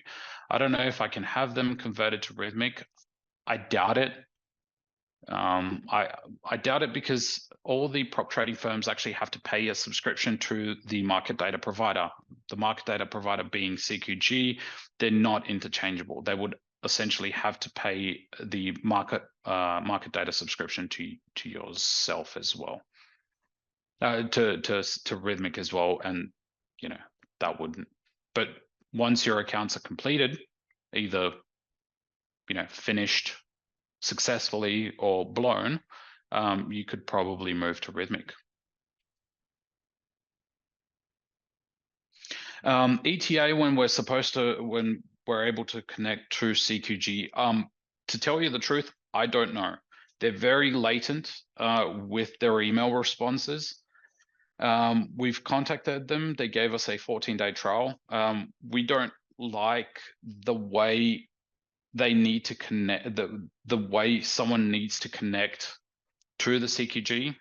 I don't know if I can have them converted to Rhythmic. I doubt it. I doubt it because all the prop trading firms actually have to pay a subscription to the market data provider. The market data provider being CQG, they're not interchangeable. They would essentially have to pay the market data subscription to yourself as well, to Rhythmic as well, and that wouldn't. But once your accounts are completed, either finished successfully or blown, you could probably move to Rhythmic. ETA when we're able to connect to CQG. To tell you the truth, I don't know. They're very latent with their email responses. We've contacted them. They gave us a 14-day trial. We don't like the way they need to connect, the way someone needs to connect to the CQG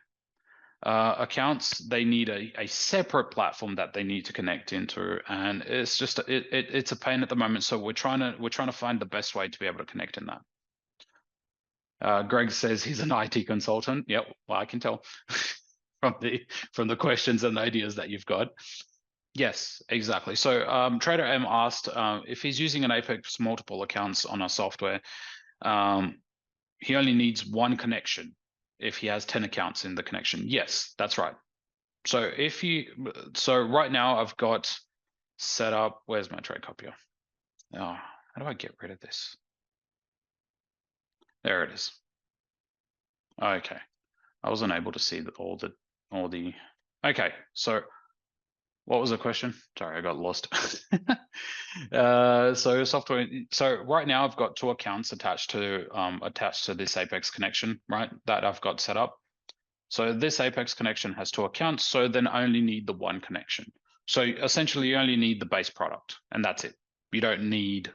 accounts. They need a separate platform that they need to connect into, and it's just it's a pain at the moment. So we're trying to find the best way to be able to connect in that. Greg says he's an IT consultant. Yep, well, I can tell from the questions and ideas that you've got. Yes, exactly. So Trader M asked if he's using an Apex multiple accounts on our software. He only needs one connection if he has 10 accounts in the connection. Yes, that's right. So right now I've got set up, where's my trade copier? Oh, how do I get rid of this? There it is. Okay. I wasn't able to see all the, okay. So what was the question? Sorry, I got lost. So software. So right now I've got 2 accounts attached to this Apex connection, right? That I've got set up. So this Apex connection has 2 accounts. So then I only need the one connection. So essentially, you only need the base product, and that's it. You don't need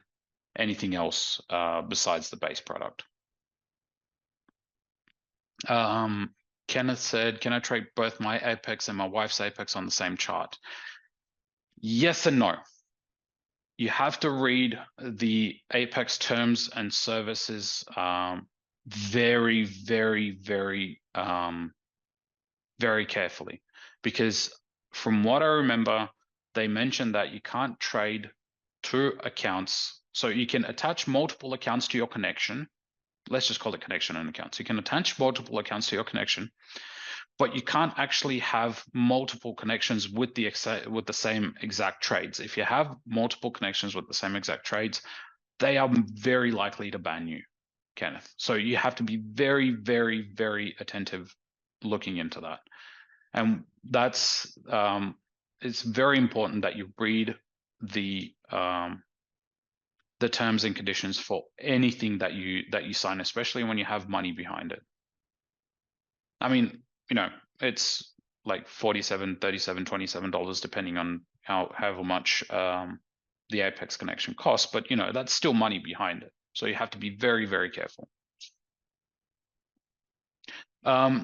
anything else besides the base product. Kenneth said, "Can I trade both my Apex and my wife's Apex on the same chart?" Yes and no. You have to read the Apex terms and services very, very, very, very carefully, because from what I remember, they mentioned that you can't trade 2 accounts. So you can attach multiple accounts to your connection. Let's just call it connection and accounts. You can attach multiple accounts to your connection, but you can't actually have multiple connections with the same exact trades. If you have multiple connections with the same exact trades, they are very likely to ban you, Kenneth. So you have to be very, very, very attentive looking into that. And that's it's very important that you read the terms and conditions for anything that you sign, especially when you have money behind it. I mean, it's like $47, $37, $27, depending on however much the Apex connection costs, but that's still money behind it. So you have to be very, very careful.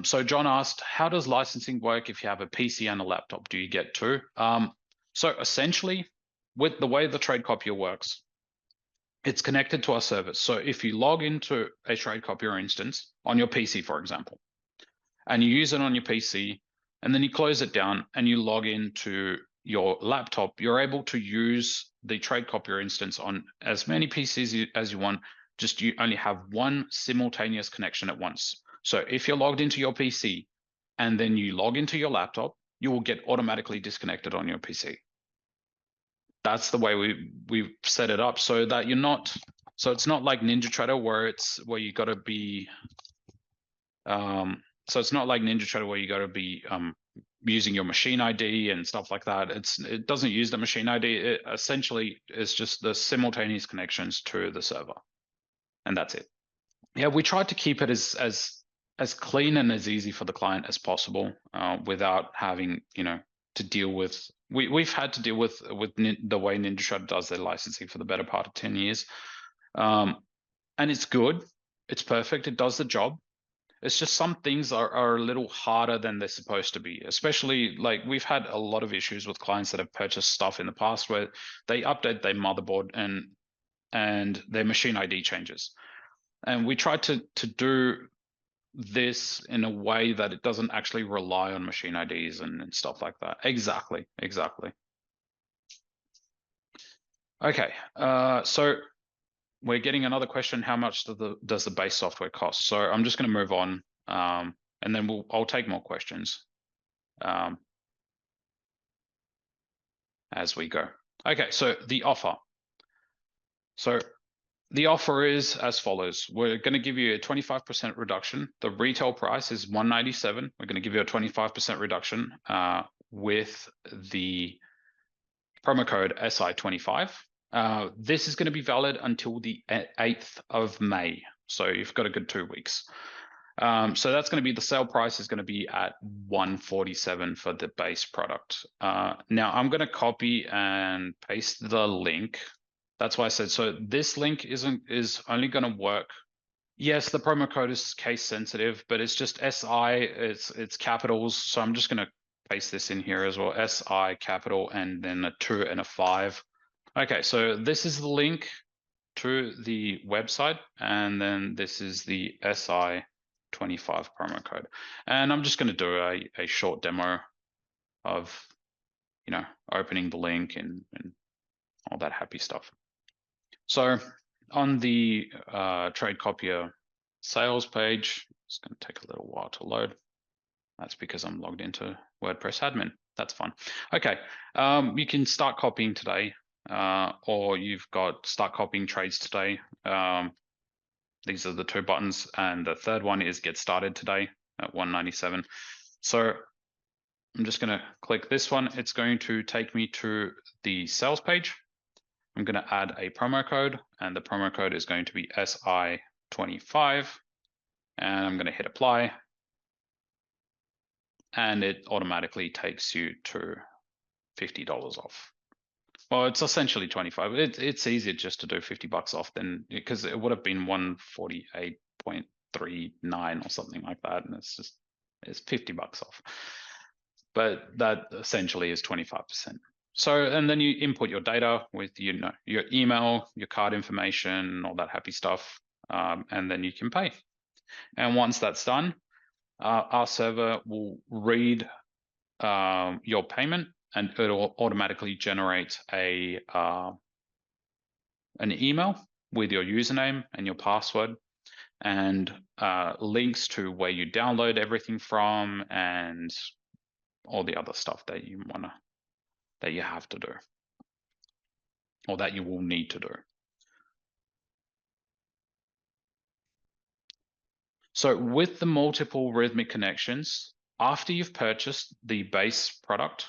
So John asked, how does licensing work if you have a PC and a laptop? Do you get 2? So essentially, with the way the Trade Copier works, it's connected to our service. So if you log into a Trade Copier instance on your PC, for example, and you use it on your PC, and then you close it down and you log into your laptop, you're able to use the Trade Copier instance on as many PCs as you want. Just you only have one simultaneous connection at once. So if you're logged into your PC and then you log into your laptop, you will get automatically disconnected on your PC. That's the way we've set it up, so that you're not. So it's not like NinjaTrader where you got to be. So it's not like NinjaTrader where you got to be using your machine ID and stuff like that. It doesn't use the machine ID. It essentially is just the simultaneous connections to the server, and that's it. Yeah, we tried to keep it as clean and as easy for the client as possible, without having to deal with. We've had to deal with the way NinjaTrader does their licensing for the better part of 10 years, and it's good. It's perfect. It does the job. It's just some things are a little harder than they're supposed to be, especially like we've had a lot of issues with clients that have purchased stuff in the past where they update their motherboard and their machine ID changes. And we try to do this in a way that it doesn't actually rely on machine IDs and stuff like that. Exactly. Okay, so we're getting another question. How much does the base software cost? So I'm just going to move on, and then I'll take more questions as we go. Okay, so the offer. So the offer is as follows. We're going to give you a 25% reduction. The retail price is $197. We're going to give you a 25% reduction with the promo code SI25. This is going to be valid until the 8th of May. So you've got a good 2 weeks. So that's going to be, the sale price is going to be at $147 for the base product. Now I'm going to copy and paste the link. That's why I said, so this link is only going to work. Yes, the promo code is case sensitive, but it's just SI, it's capitals. So I'm just going to paste this in here as well. SI capital and then a 2 and a 5. Okay, so this is the link to the website, and then this is the SI25 promo code. And I'm just going to do a short demo of, opening the link and all that happy stuff. So on the Trade Copier sales page, it's going to take a little while to load. That's because I'm logged into WordPress admin. That's fun. Okay, you can start copying today, or you've got start copying trades today. These are the 2 buttons, and the third one is get started today at 197. So I'm just going to click this one. It's going to take me to the sales page. I'm going to add a promo code, and the promo code is going to be SI25, and I'm going to hit apply, and it automatically takes you to $50 off. Well, it's essentially 25. It's easier just to do $50 off than, because it would have been 148.39 or something like that, and it's $50 off. But that essentially is 25%. So, and then you input your data with your email, your card information, all that happy stuff, and then you can pay. And once that's done, our server will read your payment, and it'll automatically generate an email with your username and your password, and links to where you download everything from, and all the other stuff that you have to do, or that you will need to do. So with the multiple rhythmic connections, after you've purchased the base product,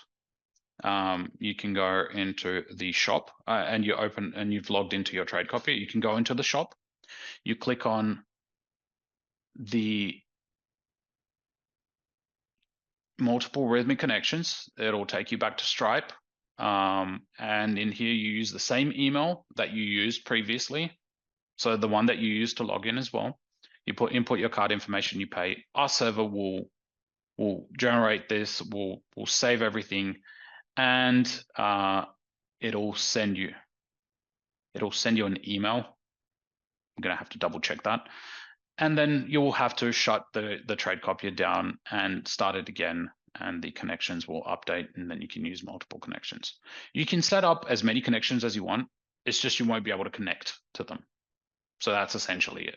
you can go into the shop, and you've logged into your Trade Copier. You can go into the shop. You click on the multiple rhythmic connections. It'll take you back to Stripe. And in here, you use the same email that you used previously. So the one that you used to log in as well. You input your card information, you pay. Our server will generate this, will save everything, and it'll send you an email. I'm gonna have to double check that. And then you will have to shut the Trade Copier down and start it again, and the connections will update, and then you can use multiple connections. You can set up as many connections as you want. It's just you won't be able to connect to them. So that's essentially it.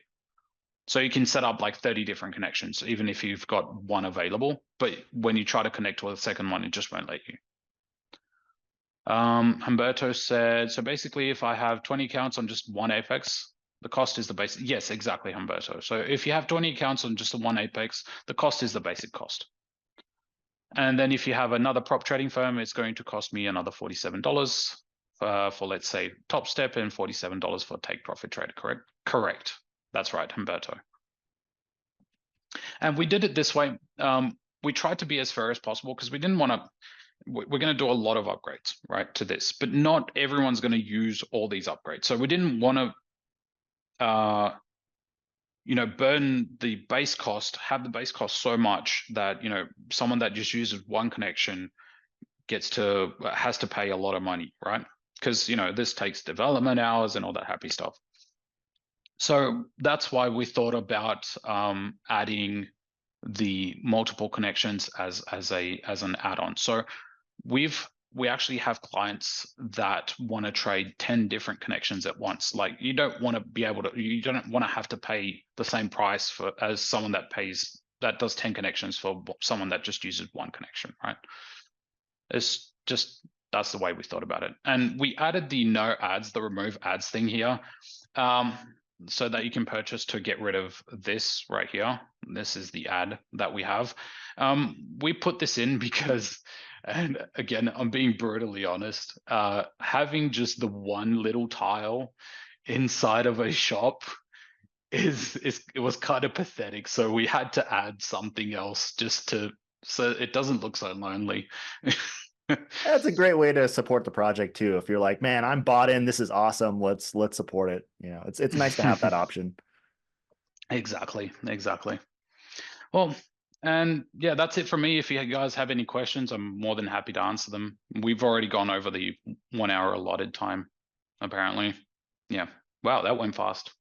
So you can set up like 30 different connections, even if you've got one available, but when you try to connect to a second one, it just won't let you. Humberto said, so basically if I have 20 accounts on just one Apex, the cost is the basic. Yes, exactly, Humberto. So if you have 20 accounts on just the one Apex, the cost is the basic cost. And then if you have another prop trading firm, it's going to cost me another $47 for let's say Top Step, and $47 for Take Profit Trader, correct? Correct. That's right, Humberto. And we did it this way. We tried to be as fair as possible because we didn't want to, we're going to do a lot of upgrades, right, to this, but not everyone's going to use all these upgrades. So we didn't want to burn the base cost, have the base cost so much that, someone that just uses one connection has to pay a lot of money, right? Because, this takes development hours and all that happy stuff. So that's why we thought about adding the multiple connections as an add-on. So we actually have clients that want to trade 10 different connections at once. Like, you don't want to have to pay the same price as someone that does 10 connections for someone that just uses one connection, right? It's just, that's the way we thought about it. And we added the remove ads thing here, so that you can purchase to get rid of this right here. This is the ad that we have. We put this in because, and again, I'm being brutally honest, having just the one little tile inside of a shop it was kind of pathetic. So we had to add something else so it doesn't look so lonely. That's a great way to support the project too. If you're like, man, I'm bought in, this is awesome. Let's support it. It's nice to have that option. Exactly. Well, and yeah, that's it for me. If you guys have any questions, I'm more than happy to answer them. We've already gone over the 1 hour allotted time, apparently. Yeah. Wow, that went fast.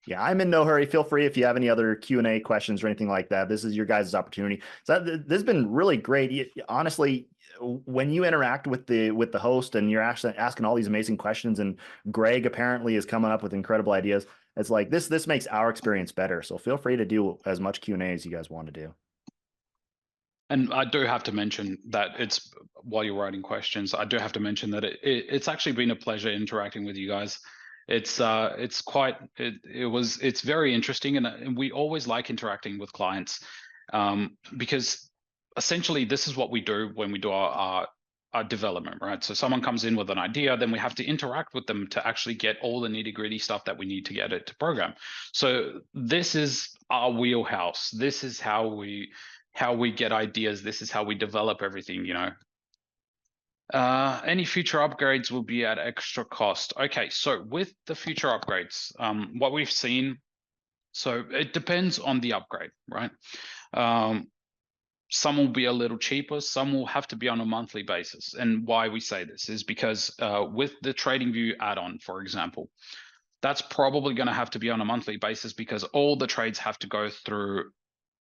Yeah, I'm in no hurry. Feel free if you have any other Q&A questions or anything like that. This is your guys' opportunity. So this has been really great. Honestly, when you interact with the host and you're actually asking all these amazing questions, and Greg apparently is coming up with incredible ideas, it's like this makes our experience better. So feel free to do as much Q&A as you guys want to do. And I do have to mention that while you're writing questions, I do have to mention that it's actually been a pleasure interacting with you guys. It's very interesting, and we always like interacting with clients, because essentially this is what we do when we do our development, right? So someone comes in with an idea, then we have to interact with them to actually get all the nitty-gritty stuff that we need to get it to program. So this is our wheelhouse. This is how we get ideas. This is how we develop everything, Any future upgrades will be at extra cost. Okay, so with the future upgrades, what we've seen, so it depends on the upgrade, right? Some will be a little cheaper, some will have to be on a monthly basis. And why we say this is because with the TradingView add-on, for example, that's probably going to have to be on a monthly basis because all the trades have to go through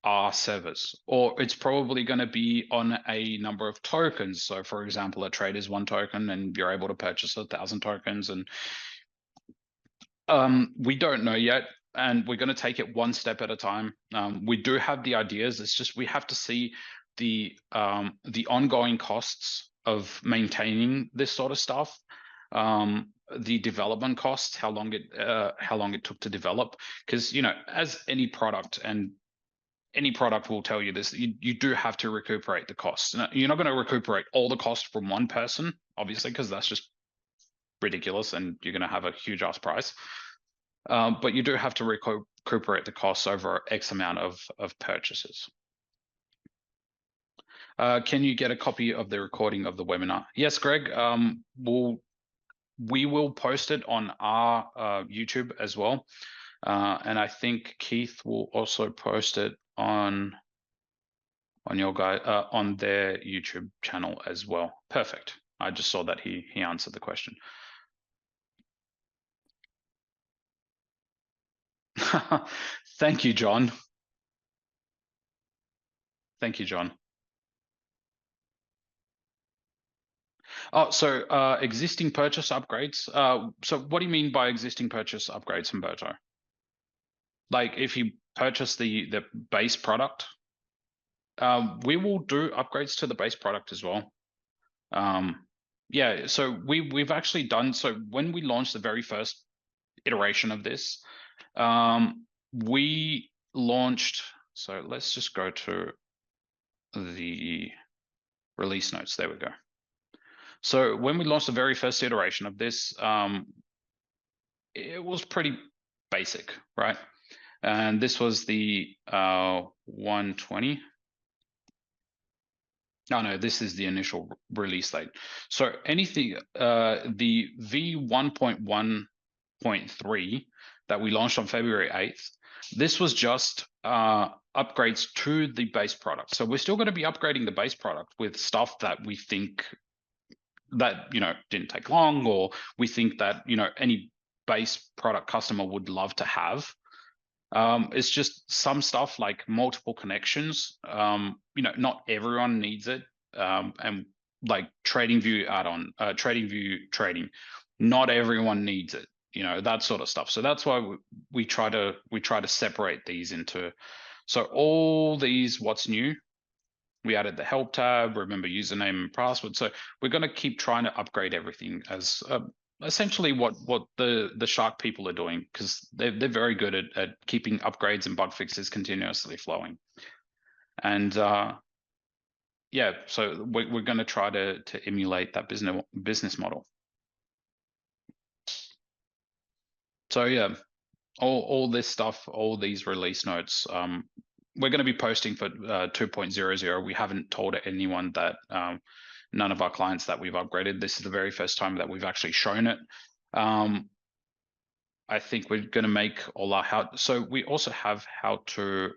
our servers, or it's probably going to be on a number of tokens. So for example, a trade is 1 token and you're able to purchase 1,000 tokens, and we don't know yet, and we're going to take it one step at a time. We do have the ideas. It's just we have to see the ongoing costs of maintaining this sort of stuff, the development costs, how long it took to develop, because as any product, and any product will tell you this, you do have to recuperate the costs. You're not going to recuperate all the cost from one person, obviously, because that's just ridiculous and you're going to have a huge ass price. But you do have to recuperate the costs over X amount of purchases. Can you get a copy of the recording of the webinar? Yes, Greg. We will post it on our YouTube as well. And I think Keith will also post it on their YouTube channel as well. Perfect. I just saw that he answered the question. Thank you, John. Thank you, John. Oh, so existing purchase upgrades. So what do you mean by existing purchase upgrades, Humberto? Like if you purchase the base product, we will do upgrades to the base product as well. Yeah, so we've actually done, so when we launched the very first iteration of this, we launched, so let's just go to the release notes. There we go. So when we launched the very first iteration of this, it was pretty basic, right? And this was the 120. No, this is the initial release date. So anything, the V1.1.3, that we launched on February 8th, this was just upgrades to the base product. So we're still going to be upgrading the base product with stuff that we think that, didn't take long, or we think that, any base product customer would love to have. It's just some stuff like multiple connections. Not everyone needs it. And like TradingView add-on, TradingView trading, not everyone needs it. That sort of stuff. So that's why we try to separate these into. So all these, what's new? We added the help tab, remember username and password. So we're going to keep trying to upgrade everything as essentially what the Shark people are doing, because they're very good at keeping upgrades and bug fixes continuously flowing. And yeah, so we're going to try to emulate that business model. So yeah, all this stuff, all these release notes, we're going to be posting for 2.00. We haven't told anyone that, none of our clients that we've upgraded. This is the very first time that we've actually shown it. I think we're going to make all our so we also have how-to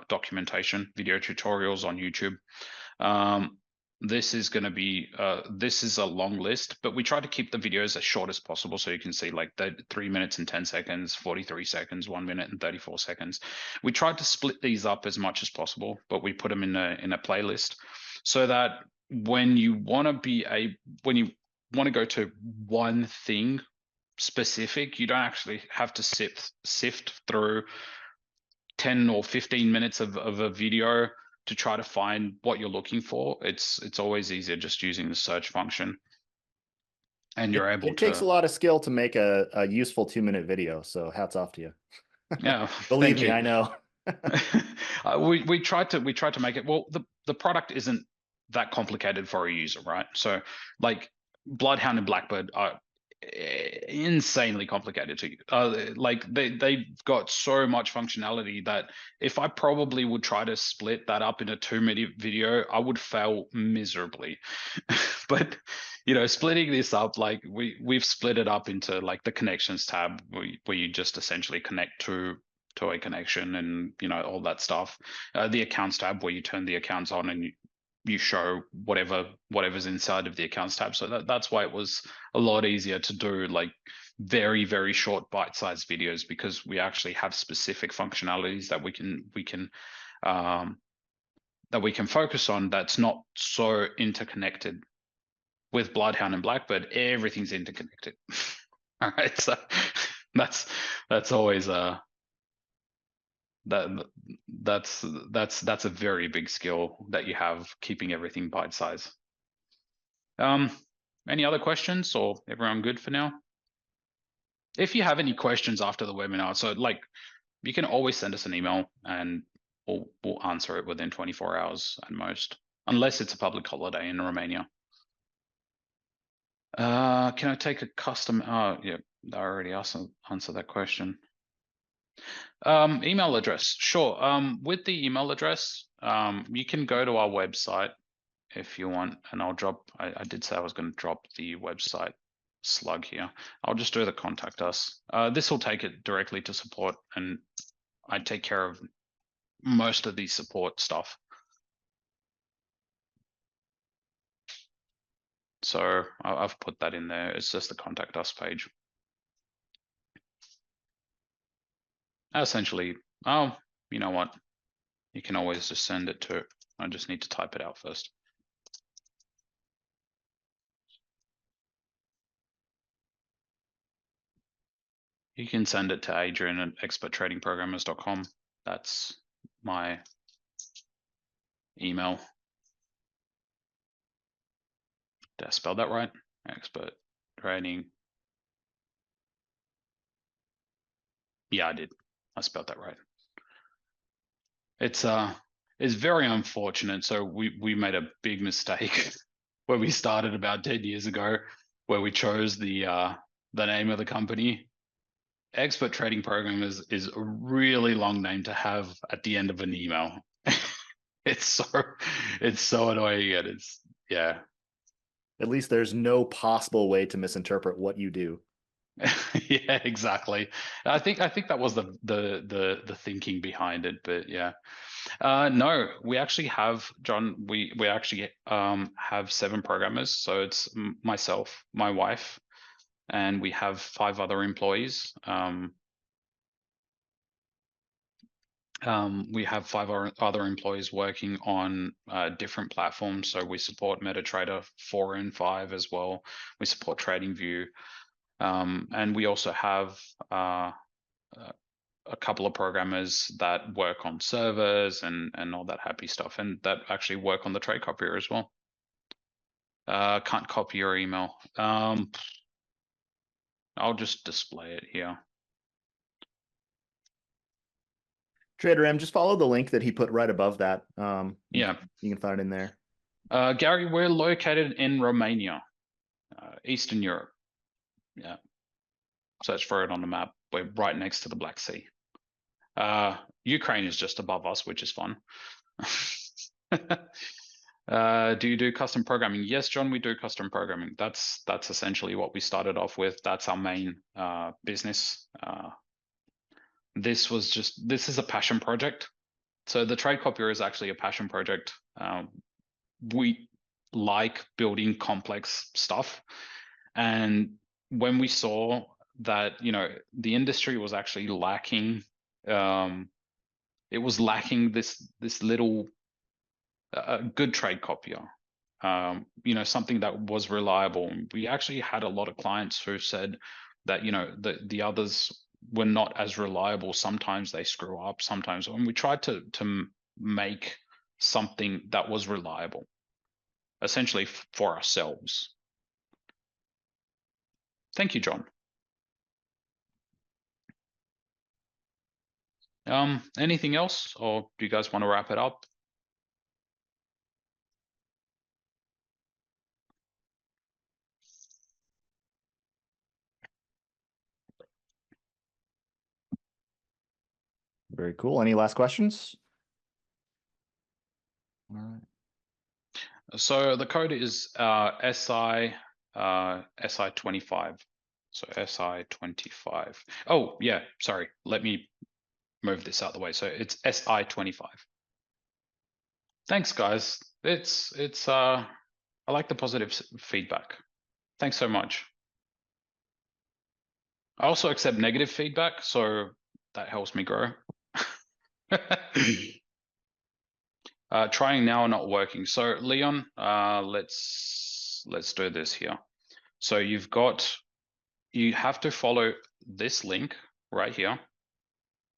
documentation, video tutorials on YouTube. This is going to be, this is a long list, but we try to keep the videos as short as possible. So you can see like the 3 minutes and 10 seconds, 43 seconds, 1 minute and 34 seconds. We tried to split these up as much as possible, but we put them in a playlist so that when you want to go to one thing specific, you don't actually have to sift through 10 or 15 minutes of a video to try to find what you're looking for. It's always easier just using the search function, and you're able It takes a lot of skill to make a useful 2-minute video. So hats off to you. Yeah, Believe thank me, you. I know. We tried to make it, well, the product isn't that complicated for a user, right? So like Bloodhound and Blackbird are insanely complicated to use. Like they've got so much functionality that if I probably would try to split that up in a 2-minute video, I would fail miserably. But splitting this up, like we've split it up into like the connections tab, where you just essentially connect to a connection, and all that stuff. The accounts tab, where you turn the accounts on and you show whatever's inside of the accounts tab. So that's why it was a lot easier to do like very, very short bite-sized videos, because we actually have specific functionalities that we can focus on, that's not so interconnected. With Bloodhound and Blackbird, everything's interconnected. All right, so that's always that's a very big skill that you have, keeping everything bite size. Any other questions, or everyone good for now? If you have any questions after the webinar, so like you can always send us an email and we'll answer it within 24 hours at most, unless it's a public holiday in Romania. Can I take a custom? Oh, yeah, I already answered that question. Email address, sure. With the email address, you can go to our website if you want, and I'll drop. I did say I was going to drop the website slug here. I'll just do the contact us. This will take it directly to support, and I take care of most of the support stuff. So I've put that in there. It's just the contact us page. Essentially, oh, you know what? You can always just send it to, I just need to type it out first. You can send it to Adrian at experttradingprogrammers.com. That's my email. Did I spell that right? Expert trading. Yeah, I did. I spelled that right. It's very unfortunate. So we made a big mistake when we started about 10 years ago, where we chose the name of the company. Expert Trading Programmers is a really long name to have at the end of an email. It's so annoying, and yeah. At least there's no possible way to misinterpret what you do. Yeah, exactly. I think that was the thinking behind it, but yeah. No, we actually have, John, we actually have 7 programmers. So it's myself, my wife, and we have 5 other employees. We have 5 other employees working on different platforms. So we support MetaTrader 4 and 5 as well. We support TradingView, and we also have a couple of programmers that work on servers and all that happy stuff, and that actually work on the trade copier as well. Can't copy your email. I'll just display it here. Trader M, just follow the link that he put right above that. Yeah. You can find it in there. Gary, we're located in Romania, Eastern Europe. Yeah. Search for it on the map. We're right next to the Black Sea. Ukraine is just above us, which is fun. Do you do custom programming? Yes, John, we do custom programming. That's essentially what we started off with. That's our main business. This is a passion project. So the trade copier is actually a passion project. We like building complex stuff, and when we saw that the industry was actually lacking, it was lacking this little good trade copier, something that was reliable. We actually had a lot of clients who said that the others were not as reliable. Sometimes they screw up. Sometimes, and we tried to make something that was reliable, essentially for ourselves. Thank you, John. Anything else, or do you guys want to wrap it up? Very cool. Any last questions? All right. So the code is SI 25. So SI 25. Oh yeah, sorry. Let me move this out of the way. So it's SI 25. Thanks, guys. It's I like the positive feedback. Thanks so much. I also accept negative feedback, so that helps me grow. Trying now, not working. So Leon, let's do this here. So you have to follow this link right here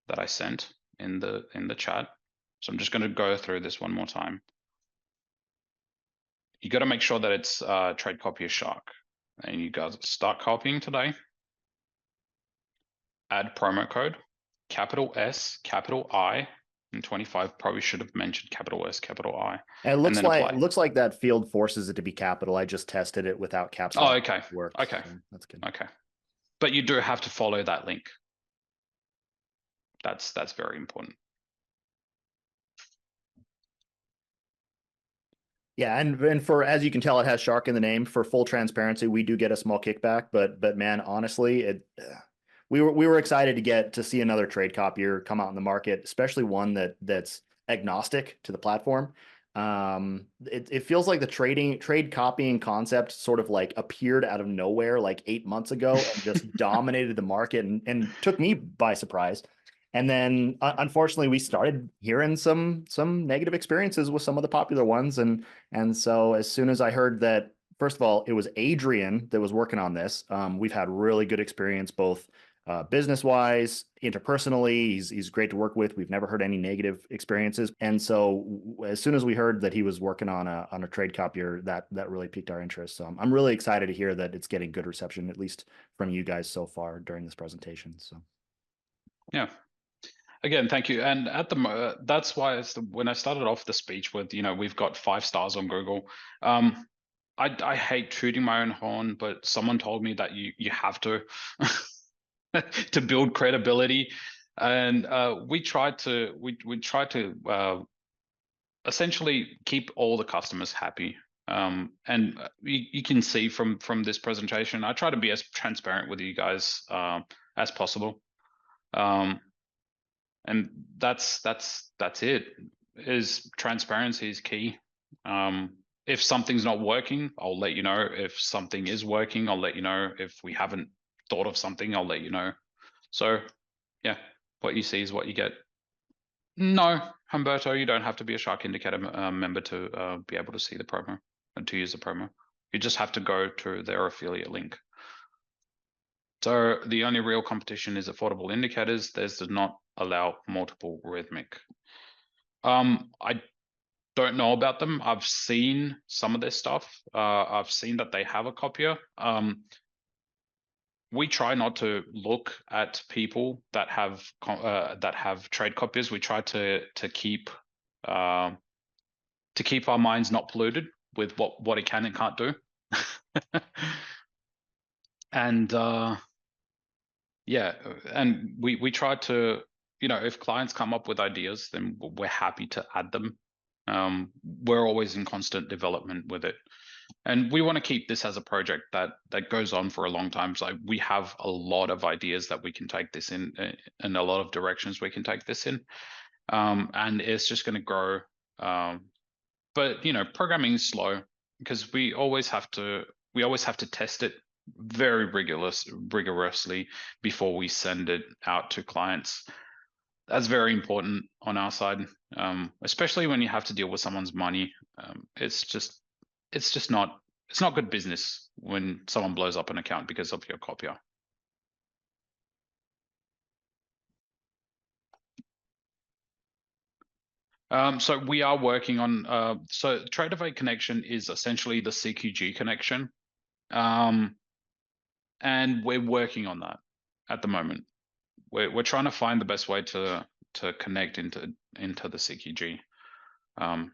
that I sent in the chat. So I'm just going to go through this one more time. You got to make sure that it's Trade Copier Shark, and you guys start copying today. Add promo code, capital S, capital I, and 25. Probably should have mentioned capital S, capital I. And and then apply. it looks like that field forces it to be capital. I just tested it without caps Oh, lock. okay. Works, Okay. so that's good. Okay. But you do have to follow that link. That's very important. Yeah, and for, as you can tell, it has shark in the name. For full transparency, we do get a small kickback, but man, honestly, we were excited to see another trade copier come out in the market, especially one that's agnostic to the platform. It feels like the trade copying concept sort of like appeared out of nowhere like 8 months ago and just dominated the market and took me by surprise. And then unfortunately, we started hearing some negative experiences with some of the popular ones. And so as soon as I heard that, first of all, it was Adrian that was working on this, we've had really good experience both business-wise, interpersonally. He's great to work with. We've never heard any negative experiences. And so as soon as we heard that he was working on a trade copier, that really piqued our interest. So I'm really excited to hear that it's getting good reception, at least from you guys so far during this presentation. So yeah. Again, thank you. And that's why when I started off the speech with, we've got 5 stars on Google. I hate tooting my own horn, but someone told me that you have to to build credibility, and we tried to essentially keep all the customers happy. And you can see from this presentation, I try to be as transparent with you guys as possible. And that's it. Is transparency is key. If something's not working, I'll let you know. If something is working, I'll let you know. If we haven't thought of something, I'll let you know. So yeah, what you see is what you get. No, Humberto, you don't have to be a Shark Indicator member to be able to see the promo and to use the promo. You just have to go to their affiliate link. So the only real competition is affordable indicators. Theirs does not allow multiple rhythmic. I don't know about them. I've seen some of their stuff. I've seen that they have a copier. We try not to look at people that have trade copiers. We try to keep our minds not polluted with what it can and can't do. And yeah, and we try to, if clients come up with ideas, then we're happy to add them. We're always in constant development with it, and we want to keep this as a project that goes on for a long time. So we have a lot of ideas that we can take this in, and a lot of directions we can take this in, and it's just going to grow. But programming is slow because we always have to test it very rigorously before we send it out to clients. That's very important on our side, especially when you have to deal with someone's money. It's just not good business when someone blows up an account because of your copier. So we are working on so Tradeovate connection is essentially the CQG connection. And we're working on that at the moment. We're trying to find the best way to connect into the CQG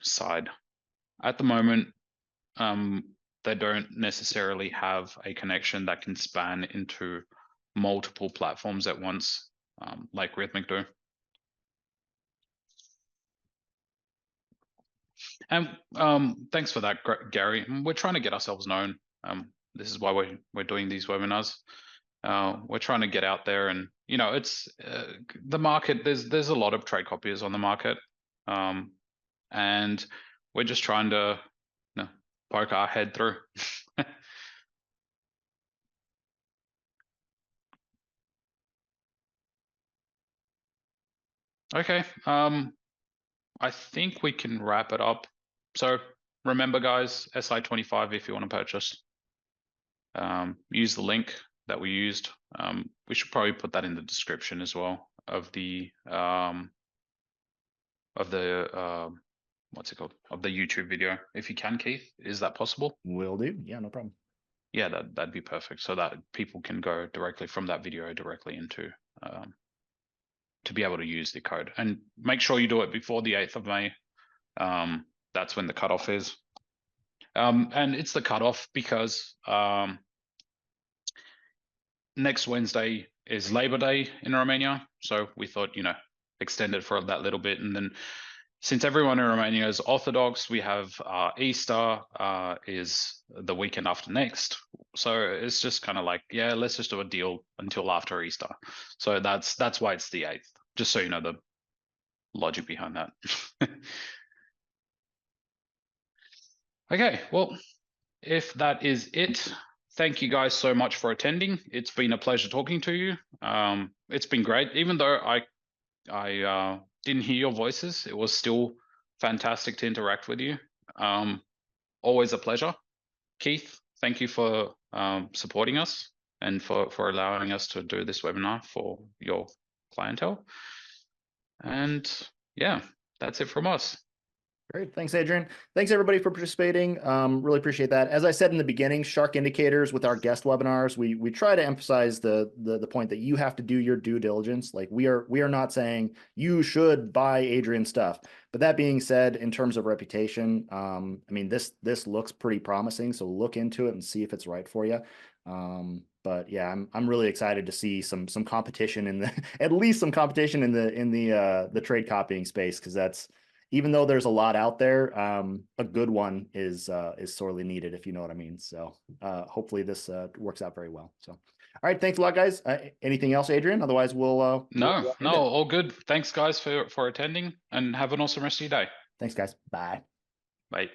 side. At the moment, they don't necessarily have a connection that can span into multiple platforms at once, like Rhythmic do. And thanks for that, Gary. We're trying to get ourselves known. This is why we're doing these webinars. We're trying to get out there, and it's the market. There's a lot of trade copiers on the market, and we're just trying to poke our head through. Okay, I think we can wrap it up. So remember, guys, SI25 if you want to purchase. Use the link that we used. We should probably put that in the description as well of the what's it called, of the YouTube video, if you can, Keith. Is that possible? Will do. Yeah, no problem. Yeah, that'd be perfect, so that people can go directly from that video directly into to be able to use the code. And make sure you do it before the 8th of May. That's when the cutoff is. And it's the cutoff because next Wednesday is Labor Day in Romania. So we thought, extend it for that little bit. And then since everyone in Romania is Orthodox, we have Easter is the weekend after next. So it's just kind of like, yeah, let's just do a deal until after Easter. So that's why it's the 8th, just so you know the logic behind that. Okay, well, if that is it, thank you guys so much for attending. It's been a pleasure talking to you. It's been great. Even though I didn't hear your voices, it was still fantastic to interact with you. Always a pleasure. Keith, thank you for supporting us and for allowing us to do this webinar for your clientele. And yeah, that's it from us. Great. Thanks, Adrian. Thanks, everybody, for participating. Really appreciate that. As I said in the beginning, Shark Indicators with our guest webinars, we try to emphasize the point that you have to do your due diligence. Like we are not saying you should buy Adrian's stuff. But that being said, in terms of reputation, I mean, this looks pretty promising. So look into it and see if it's right for you. But yeah, I'm really excited to see some competition in the at least some competition in the trade copying space, because even though there's a lot out there, a good one is sorely needed, if you know what I mean. So hopefully this works out very well. So, all right, thanks a lot, guys. Anything else, Adrian? Otherwise, we'll No, end no, it. all good. Thanks, guys, for attending, and have an awesome rest of your day. Thanks, guys. Bye. Bye.